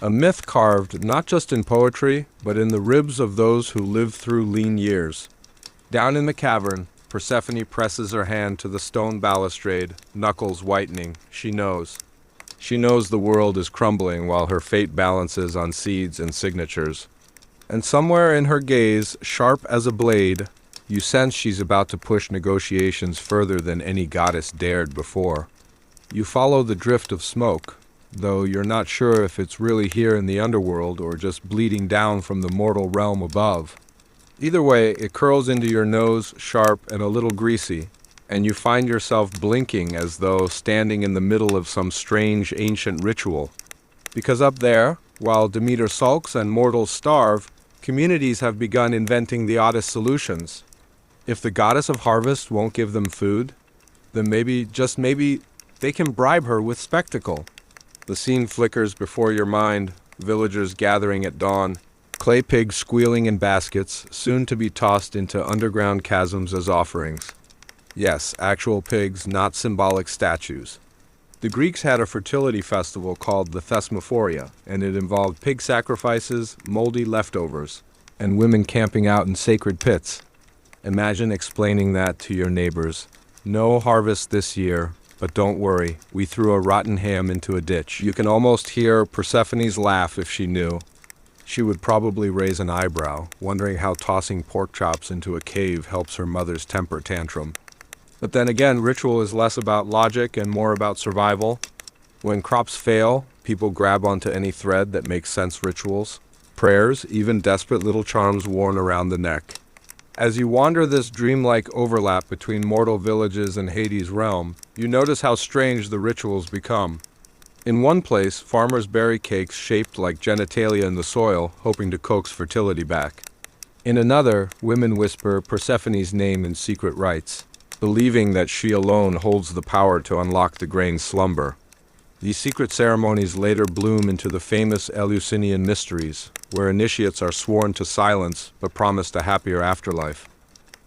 A myth carved not just in poetry, but in the ribs of those who lived through lean years. Down in the cavern, Persephone presses her hand to the stone balustrade, knuckles whitening. She knows. She knows the world is crumbling while her fate balances on seeds and signatures. And somewhere in her gaze, sharp as a blade, you sense she's about to push negotiations further than any goddess dared before. You follow the drift of smoke. though you're not sure if it's really here in the underworld or just bleeding down from the mortal realm above. Either way, it curls into your nose, sharp and a little greasy, and you find yourself blinking as though standing in the middle of some strange ancient ritual. Because up there, while Demeter sulks and mortals starve, communities have begun inventing the oddest solutions. If the goddess of harvest won't give them food, then maybe, just maybe, they can bribe her with spectacle. The scene flickers before your mind, villagers gathering at dawn, clay pigs squealing in baskets, soon to be tossed into underground chasms as offerings. Yes, actual pigs, not symbolic statues. The Greeks had a fertility festival called the Thesmophoria, and it involved pig sacrifices, moldy leftovers, and women camping out in sacred pits. Imagine explaining that to your neighbors. No harvest this year, but don't worry, we threw a rotten ham into a ditch. You can almost hear Persephone's laugh if she knew. She would probably raise an eyebrow, wondering how tossing pork chops into a cave helps her mother's temper tantrum. But then again, ritual is less about logic and more about survival. When crops fail, people grab onto any thread that makes sense rituals. Prayers, even desperate little charms worn around the neck. As you wander this dreamlike overlap between mortal villages and Hades' realm, you notice how strange the rituals become. In one place, farmers bury cakes shaped like genitalia in the soil, hoping to coax fertility back. In another, women whisper Persephone's name in secret rites, believing that she alone holds the power to unlock the grain's slumber. These secret ceremonies later bloom into the famous Eleusinian mysteries, where initiates are sworn to silence but promised a happier afterlife.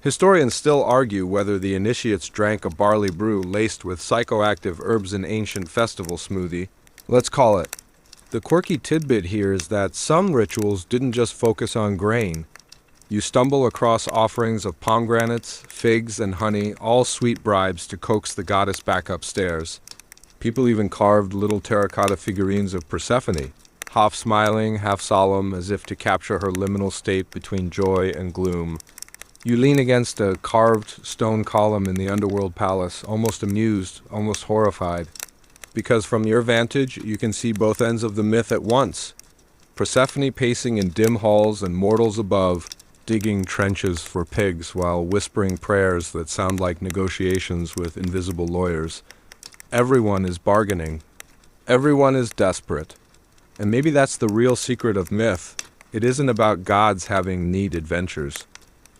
Historians still argue whether the initiates drank a barley brew laced with psychoactive herbs in ancient festival smoothie. Let's call it. The quirky tidbit here is that some rituals didn't just focus on grain. You stumble across offerings of pomegranates, figs, and honey, all sweet bribes to coax the goddess back upstairs. People even carved little terracotta figurines of Persephone, half smiling, half solemn, as if to capture her liminal state between joy and gloom. You lean against a carved stone column in the Underworld palace, almost amused, almost horrified. Because from your vantage, you can see both ends of the myth at once. Persephone pacing in dim halls and mortals above, digging trenches for pigs while whispering prayers that sound like negotiations with invisible lawyers. Everyone is bargaining. Everyone is desperate. And maybe that's the real secret of myth. It isn't about gods having neat adventures.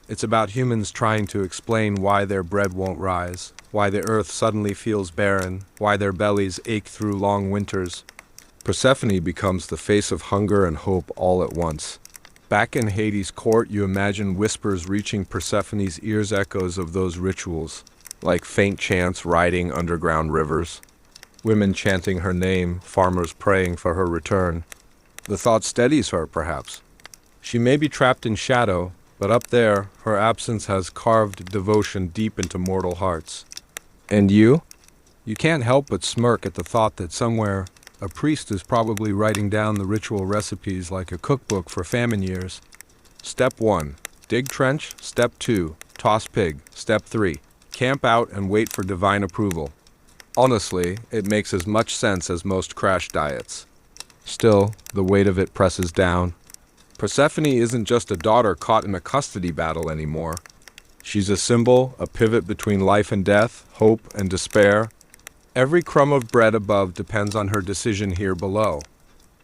It's about humans trying to explain why their bread won't rise, why the earth suddenly feels barren, why their bellies ache through long winters. Persephone becomes the face of hunger and hope all at once. Back in Hades' court, you imagine whispers reaching Persephone's ears, echoes of those rituals, like faint chants riding underground rivers. Women chanting her name, farmers praying for her return. The thought steadies her, perhaps. She may be trapped in shadow, but up there, her absence has carved devotion deep into mortal hearts. And you? You can't help but smirk at the thought that somewhere, a priest is probably writing down the ritual recipes like a cookbook for famine years. Step 1. Dig trench. Step 2. Toss pig. Step 3. Camp out and wait for divine approval. Honestly, it makes as much sense as most crash diets. Still, the weight of it presses down. Persephone isn't just a daughter caught in a custody battle anymore. She's a symbol, a pivot between life and death, hope and despair. Every crumb of bread above depends on her decision here below.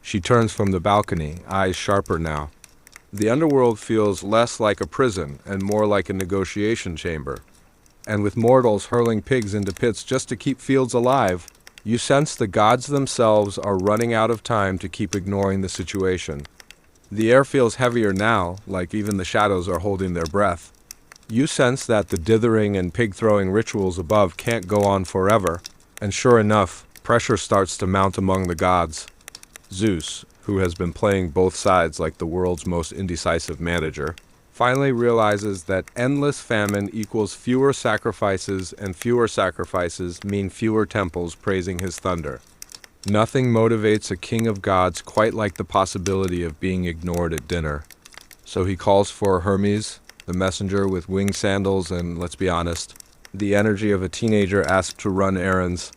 She turns from the balcony, eyes sharper now. The underworld feels less like a prison and more like a negotiation chamber. And with mortals hurling pigs into pits just to keep fields alive, you sense the gods themselves are running out of time to keep ignoring the situation. The air feels heavier now, like even the shadows are holding their breath. You sense that the dithering and pig-throwing rituals above can't go on forever, and sure enough, pressure starts to mount among the gods. Zeus, who has been playing both sides like the world's most indecisive manager, finally realizes that endless famine equals fewer sacrifices, and fewer sacrifices mean fewer temples praising his thunder. Nothing motivates a king of gods quite like the possibility of being ignored at dinner. So he calls for Hermes, the messenger with winged sandals and, let's be honest, the energy of a teenager asked to run errands.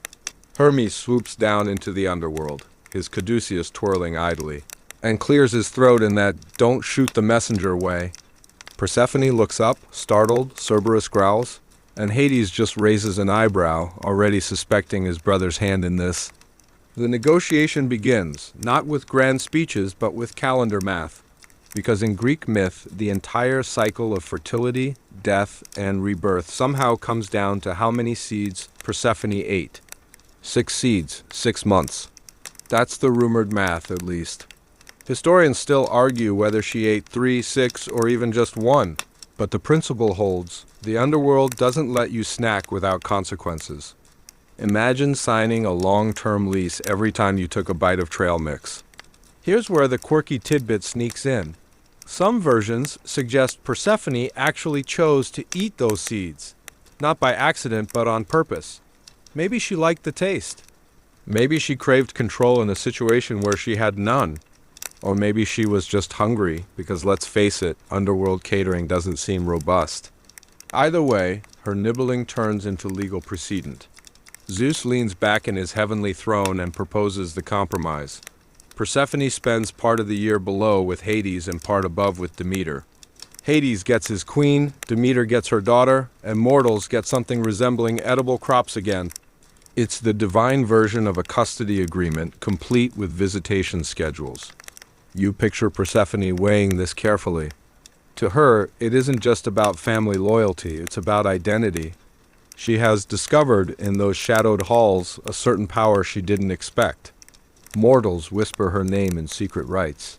Hermes swoops down into the underworld. his caduceus twirling idly, and clears his throat in that "don't shoot the messenger" way. Persephone looks up, startled. Cerberus growls, and Hades just raises an eyebrow, already suspecting his brother's hand in this. The negotiation begins, not with grand speeches, but with calendar math. Because in Greek myth, the entire cycle of fertility, death, and rebirth somehow comes down to how many seeds Persephone ate. 6 seeds, 6 months. That's the rumored math, at least. Historians still argue whether she ate 3, 6, or even just 1. But the principle holds. The underworld doesn't let you snack without consequences. Imagine signing a long-term lease every time you took a bite of trail mix. Here's where the quirky tidbit sneaks in. Some versions suggest Persephone actually chose to eat those seeds, not by accident but on purpose. Maybe she liked the taste. Maybe she craved control in a situation where she had none. Or maybe she was just hungry, because let's face it, underworld catering doesn't seem robust. Either way, her nibbling turns into legal precedent. Zeus leans back in his heavenly throne and proposes the compromise. Persephone spends part of the year below with Hades and part above with Demeter. Hades gets his queen, Demeter gets her daughter, and mortals get something resembling edible crops again. It's the divine version of a custody agreement, complete with visitation schedules. You picture Persephone weighing this carefully. To her, it isn't just about family loyalty, it's about identity. She has discovered in those shadowed halls a certain power she didn't expect. Mortals whisper her name in secret rites.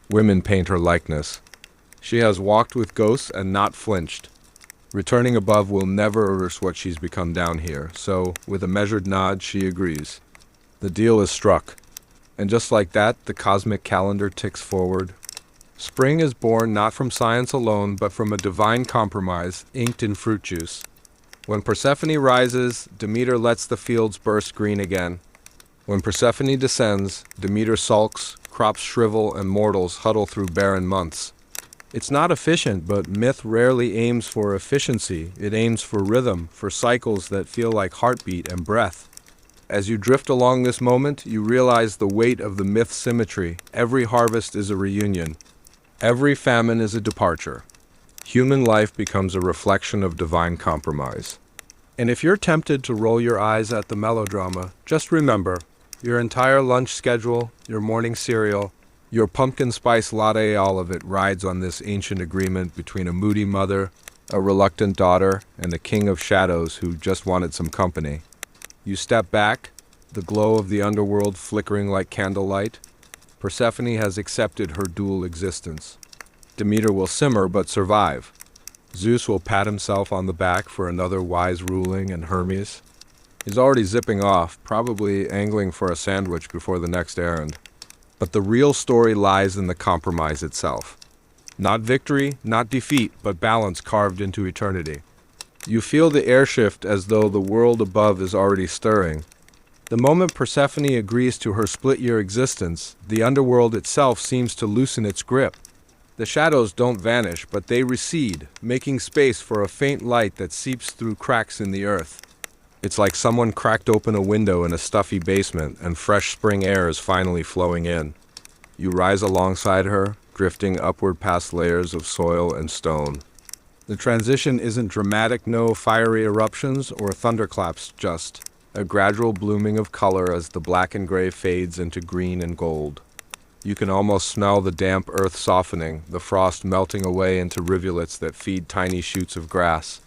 Women paint her likeness. She has walked with ghosts and not flinched. Returning above will never reverse what she's become down here, so with a measured nod she agrees. The deal is struck. And just like that, the cosmic calendar ticks forward. Spring is born not from science alone, but from a divine compromise inked in fruit juice. When Persephone rises, Demeter lets the fields burst green again. When Persephone descends, Demeter sulks, crops shrivel, and mortals huddle through barren months. It's not efficient, but myth rarely aims for efficiency. It aims for rhythm, for cycles that feel like heartbeat and breath. As you drift along this moment, you realize the weight of the myth's symmetry. Every harvest is a reunion. Every famine is a departure. Human life becomes a reflection of divine compromise. And if you're tempted to roll your eyes at the melodrama, just remember, your entire lunch schedule, your morning cereal, your pumpkin spice latte, all of it rides on this ancient agreement between a moody mother, a reluctant daughter, and a king of shadows who just wanted some company. You step back, the glow of the underworld flickering like candlelight. Persephone has accepted her dual existence. Demeter will simmer but survive. Zeus will pat himself on the back for another wise ruling, and Hermes. He's already zipping off, probably angling for a sandwich before the next errand. But the real story lies in the compromise itself. Not victory, not defeat, but balance carved into eternity. You feel the air shift as though the world above is already stirring. The moment Persephone agrees to her split-year existence, the underworld itself seems to loosen its grip. The shadows don't vanish, but they recede, making space for a faint light that seeps through cracks in the earth. It's like someone cracked open a window in a stuffy basement, and fresh spring air is finally flowing in. You rise alongside her, drifting upward past layers of soil and stone. The transition isn't dramatic, no fiery eruptions or thunderclaps, just a gradual blooming of color as the black and gray fades into green and gold. You can almost smell the damp earth softening, the frost melting away into rivulets that feed tiny shoots of grass.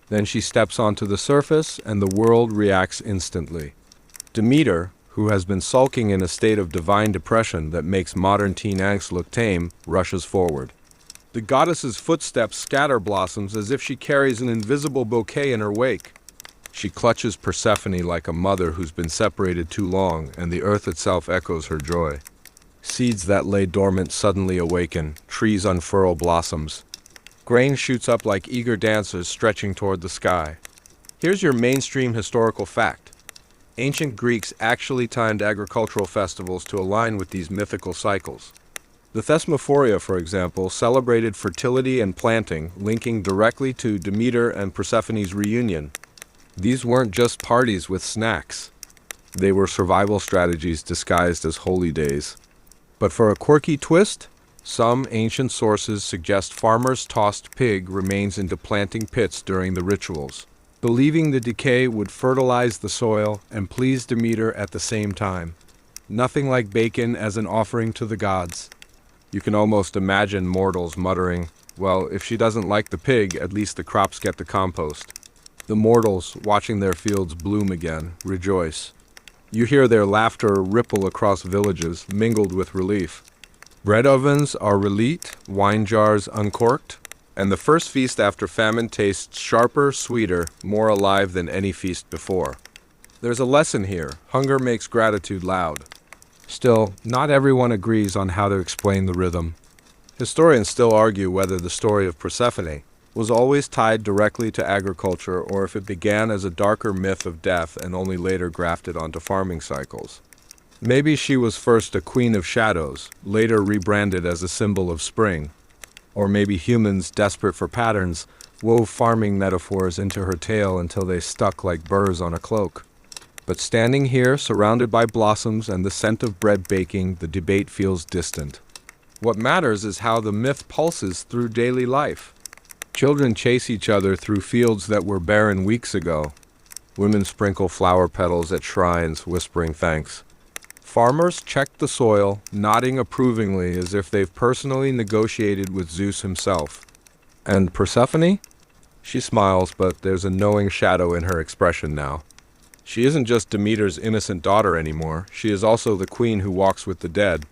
Then she steps onto the surface, and the world reacts instantly. Demeter, who has been sulking in a state of divine depression that makes modern teen angst look tame, rushes forward. The goddess's footsteps scatter blossoms as if she carries an invisible bouquet in her wake. She clutches Persephone like a mother who's been separated too long, and the earth itself echoes her joy. Seeds that lay dormant suddenly awaken, trees unfurl blossoms. Grain shoots up like eager dancers stretching toward the sky. Here's your mainstream historical fact. Ancient Greeks actually timed agricultural festivals to align with these mythical cycles. The Thesmophoria, for example, celebrated fertility and planting, linking directly to Demeter and Persephone's reunion. These weren't just parties with snacks. They were survival strategies disguised as holy days. But for a quirky twist, some ancient sources suggest farmers tossed pig remains into planting pits during the rituals, believing the decay would fertilize the soil and please Demeter at the same time. Nothing like bacon as an offering to the gods. You can almost imagine mortals muttering, well, if she doesn't like the pig, at least the crops get to compost. The mortals, watching their fields bloom again, rejoice. You hear their laughter ripple across villages, mingled with relief. Bread ovens are relit, wine jars uncorked, and the first feast after famine tastes sharper, sweeter, more alive than any feast before. There's a lesson here. Hunger makes gratitude loud. Still, not everyone agrees on how to explain the rhythm. Historians still argue whether the story of Persephone was always tied directly to agriculture or if it began as a darker myth of death and only later grafted onto farming cycles. Maybe she was first a queen of shadows, later rebranded as a symbol of spring. Or maybe humans, desperate for patterns, wove farming metaphors into her tale until they stuck like burrs on a cloak. But standing here, surrounded by blossoms and the scent of bread baking, the debate feels distant. What matters is how the myth pulses through daily life. Children chase each other through fields that were barren weeks ago. Women sprinkle flower petals at shrines, whispering thanks. Farmers check the soil, nodding approvingly as if they've personally negotiated with Zeus himself. And Persephone? She smiles, but there's a knowing shadow in her expression now. She isn't just Demeter's innocent daughter anymore. She is also the queen who walks with the dead.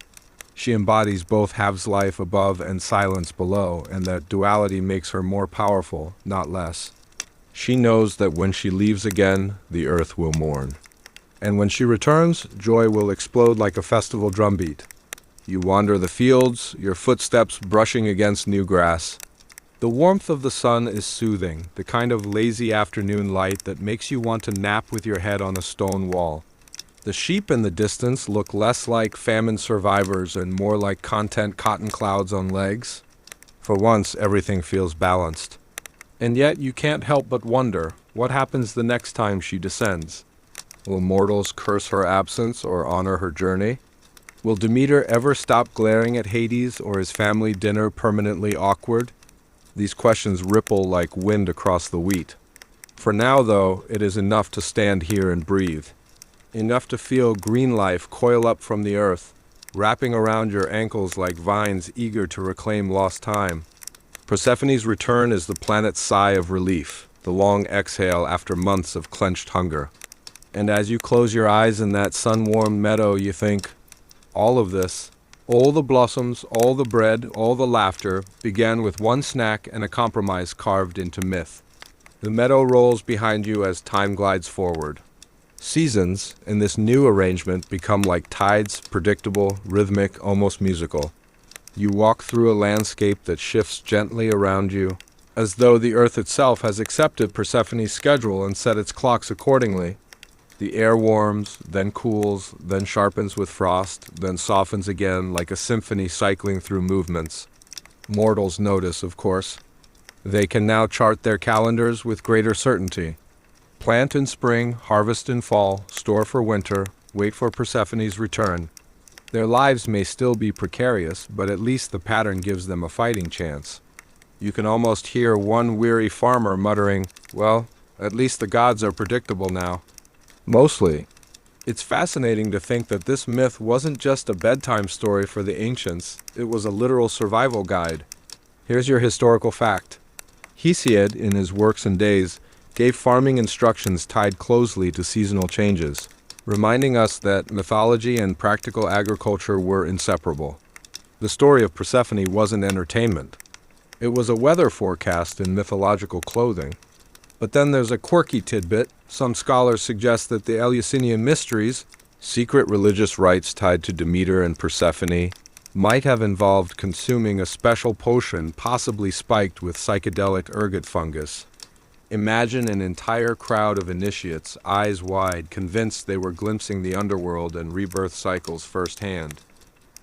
She embodies both halves life above and silence below, and that duality makes her more powerful, not less. She knows that when she leaves again, the earth will mourn. And when she returns, joy will explode like a festival drumbeat. You wander the fields, your footsteps brushing against new grass. The warmth of the sun is soothing, the kind of lazy afternoon light that makes you want to nap with your head on a stone wall. The sheep in the distance look less like famine survivors and more like content cotton clouds on legs. For once, everything feels balanced. And yet you can't help but wonder, what happens the next time she descends? Will mortals curse her absence or honor her journey? Will Demeter ever stop glaring at Hades or his family dinner permanently awkward? These questions ripple like wind across the wheat. For now, though, it is enough to stand here and breathe. Enough to feel green life coil up from the earth, wrapping around your ankles like vines eager to reclaim lost time. Persephone's return is the planet's sigh of relief, the long exhale after months of clenched hunger. And as you close your eyes in that sun-warmed meadow, you think, all of this, all the blossoms, all the bread, all the laughter, began with one snack and a compromise carved into myth. The meadow rolls behind you as time glides forward. Seasons, in this new arrangement, become like tides, predictable, rhythmic, almost musical. You walk through a landscape that shifts gently around you, as though the earth itself has accepted Persephone's schedule and set its clocks accordingly. The air warms, then cools, then sharpens with frost, then softens again like a symphony cycling through movements. Mortals notice, of course. They can now chart their calendars with greater certainty. Plant in spring, harvest in fall, store for winter, wait for Persephone's return. Their lives may still be precarious, but at least the pattern gives them a fighting chance. You can almost hear one weary farmer muttering, well, at least the gods are predictable now. Mostly. It's fascinating to think that this myth wasn't just a bedtime story for the ancients, it was a literal survival guide. Here's your historical fact. Hesiod, in his Works and Days, gave farming instructions tied closely to seasonal changes, reminding us that mythology and practical agriculture were inseparable. The story of Persephone wasn't entertainment. It was a weather forecast in mythological clothing. But then there's a quirky tidbit. Some scholars suggest that the Eleusinian mysteries, secret religious rites tied to Demeter and Persephone, might have involved consuming a special potion possibly spiked with psychedelic ergot fungus. Imagine an entire crowd of initiates, eyes wide, convinced they were glimpsing the underworld and rebirth cycles firsthand.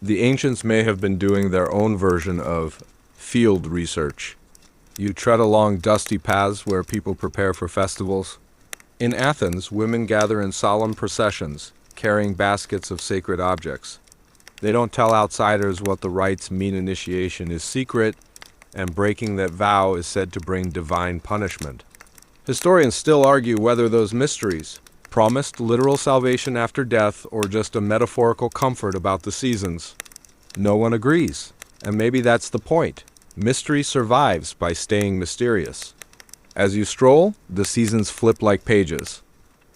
The ancients may have been doing their own version of field research. You tread along dusty paths where people prepare for festivals. In Athens, women gather in solemn processions, carrying baskets of sacred objects. They don't tell outsiders what the rites mean. Initiation is secret, and breaking that vow is said to bring divine punishment. Historians still argue whether those mysteries promised literal salvation after death or just a metaphorical comfort about the seasons. No one agrees, and maybe that's the point. Mystery survives by staying mysterious. As you stroll, the seasons flip like pages.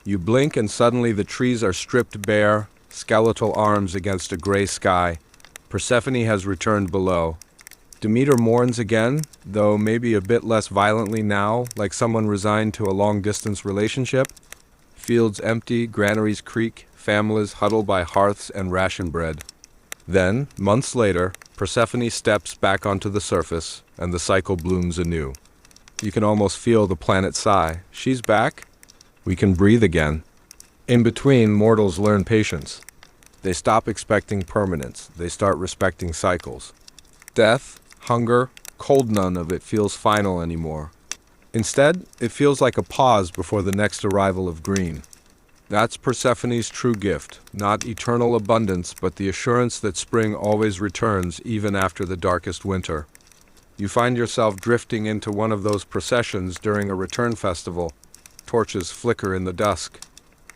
You blink and suddenly the trees are stripped bare, skeletal arms against a gray sky. Persephone has returned below. Demeter mourns again, though maybe a bit less violently now, like someone resigned to a long-distance relationship. Fields empty, granaries creak, families huddle by hearths and ration bread. Then, months later, Persephone steps back onto the surface, and the cycle blooms anew. You can almost feel the planet sigh. She's back. We can breathe again. In between, mortals learn patience. They stop expecting permanence. They start respecting cycles. Death, hunger, cold, none of it feels final anymore. Instead, it feels like a pause before the next arrival of green. That's Persephone's true gift, not eternal abundance, but the assurance that spring always returns even after the darkest winter. You find yourself drifting into one of those processions during a return festival. Torches flicker in the dusk.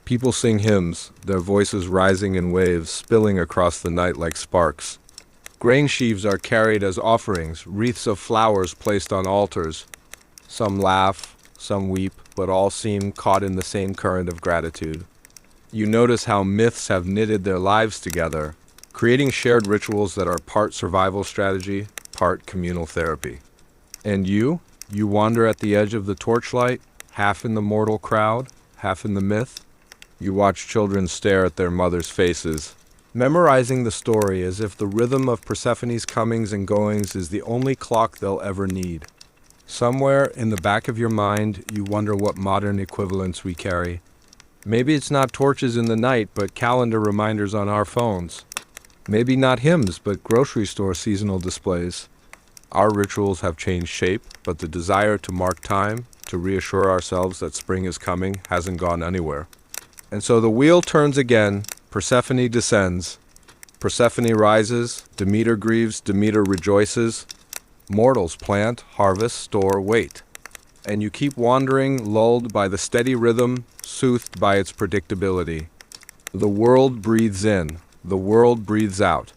People sing hymns, their voices rising in waves, spilling across the night like sparks. Grain sheaves are carried as offerings, wreaths of flowers placed on altars. Some laugh, some weep, but all seem caught in the same current of gratitude. You notice how myths have knitted their lives together, creating shared rituals that are part survival strategy, part communal therapy. And you wander at the edge of the torchlight, half in the mortal crowd, half in the myth. You watch children stare at their mothers' faces, memorizing the story as if the rhythm of Persephone's comings and goings is the only clock they'll ever need. Somewhere in the back of your mind, you wonder what modern equivalents we carry. Maybe it's not torches in the night, but calendar reminders on our phones. Maybe not hymns, but grocery store seasonal displays. Our rituals have changed shape, but the desire to mark time, to reassure ourselves that spring is coming, hasn't gone anywhere. And so the wheel turns again, Persephone descends. Persephone rises, Demeter grieves, Demeter rejoices. Mortals plant, harvest, store, wait. And you keep wandering, lulled by the steady rhythm, soothed by its predictability. The world breathes in, the world breathes out.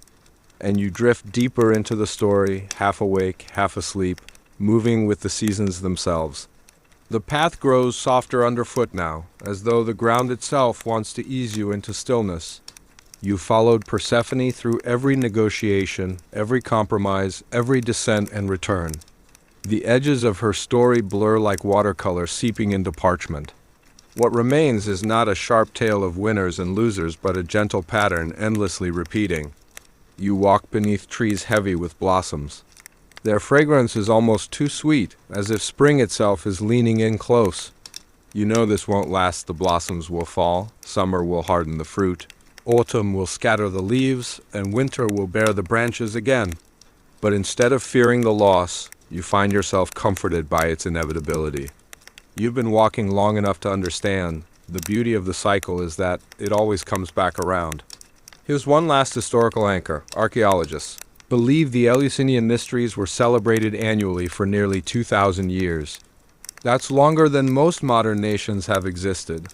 And you drift deeper into the story, half awake, half asleep, moving with the seasons themselves. The path grows softer underfoot now, as though the ground itself wants to ease you into stillness. You followed Persephone through every negotiation, every compromise, every descent and return. The edges of her story blur like watercolor seeping into parchment. What remains is not a sharp tale of winners and losers, but a gentle pattern endlessly repeating. You walk beneath trees heavy with blossoms. Their fragrance is almost too sweet, as if spring itself is leaning in close. You know this won't last. The blossoms will fall, summer will harden the fruit, autumn will scatter the leaves, and winter will bare the branches again. But instead of fearing the loss, you find yourself comforted by its inevitability. You've been walking long enough to understand the beauty of the cycle is that it always comes back around. Here's one last historical anchor. Archaeologists believe the Eleusinian mysteries were celebrated annually for nearly 2,000 years. That's longer than most modern nations have existed.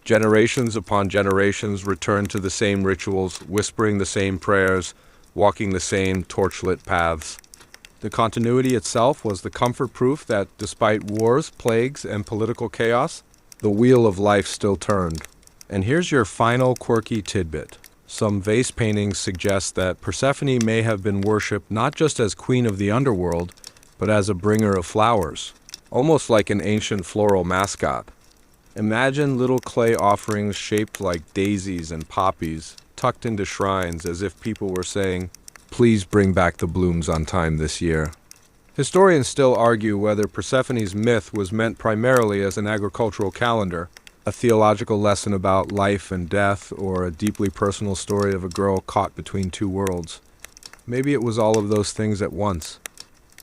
Generations upon generations returned to the same rituals, whispering the same prayers, walking the same torchlit paths. The continuity itself was the comfort proof that despite wars, plagues, and political chaos, the wheel of life still turned. And here's your final quirky tidbit. Some vase paintings suggest that Persephone may have been worshipped not just as queen of the underworld, but as a bringer of flowers, almost like an ancient floral mascot. Imagine little clay offerings shaped like daisies and poppies, tucked into shrines as if people were saying, "Please bring back the blooms on time this year." Historians still argue whether Persephone's myth was meant primarily as an agricultural calendar, a theological lesson about life and death, or a deeply personal story of a girl caught between two worlds. Maybe it was all of those things at once.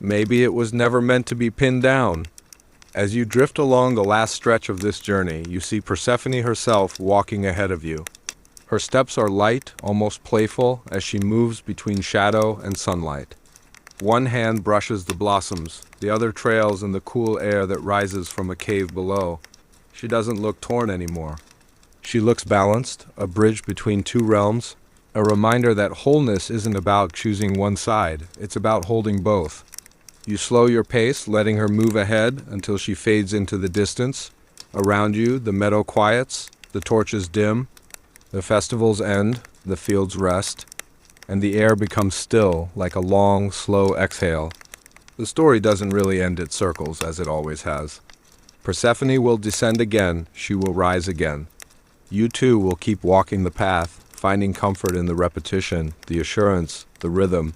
Maybe it was never meant to be pinned down. As you drift along the last stretch of this journey, you see Persephone herself walking ahead of you. Her steps are light, almost playful, as she moves between shadow and sunlight. One hand brushes the blossoms, the other trails in the cool air that rises from a cave below. She doesn't look torn anymore. She looks balanced, a bridge between two realms, a reminder that wholeness isn't about choosing one side, it's about holding both. You slow your pace, letting her move ahead until she fades into the distance. Around you, the meadow quiets, the torches dim, the festivals end, the fields rest, and the air becomes still like a long, slow exhale. The story doesn't really end its circles, as it always has. Persephone will descend again, she will rise again. You too will keep walking the path, finding comfort in the repetition, the assurance, the rhythm.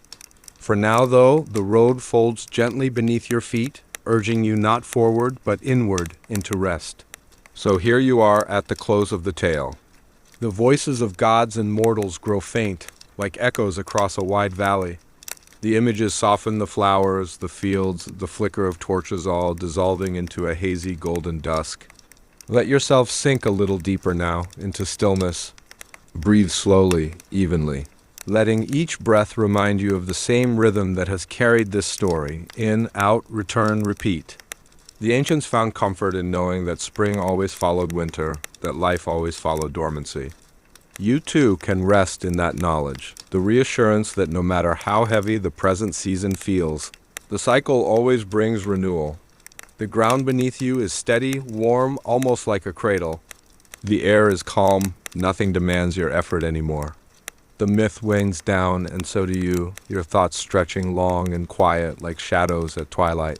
For now, though, the road folds gently beneath your feet, urging you not forward, but inward into rest. So here you are at the close of the tale. The voices of gods and mortals grow faint, like echoes across a wide valley. The images soften the flowers, the fields, the flicker of torches, all dissolving into a hazy golden dusk. Let yourself sink a little deeper now, into stillness. Breathe slowly, evenly, letting each breath remind you of the same rhythm that has carried this story, in, out, return, repeat. The ancients found comfort in knowing that spring always followed winter, that life always followed dormancy. You too can rest in that knowledge, the reassurance that no matter how heavy the present season feels, the cycle always brings renewal. The ground beneath you is steady, warm, almost like a cradle. The air is calm, nothing demands your effort anymore. The myth wanes down, and so do you, your thoughts stretching long and quiet like shadows at twilight.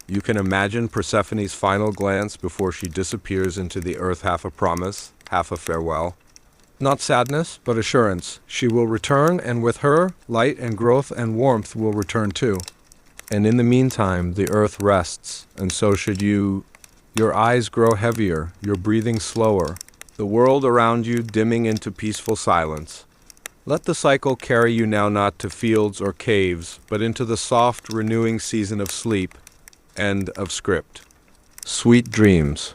You can imagine Persephone's final glance before she disappears into the earth, half a promise, half a farewell. Not sadness, but assurance. She will return, and with her, light and growth and warmth will return too. And in the meantime, the earth rests, and so should you. Your eyes grow heavier, your breathing slower, the world around you dimming into peaceful silence. Let the cycle carry you now not to fields or caves, but into the soft, renewing season of sleep and of script. Sweet dreams.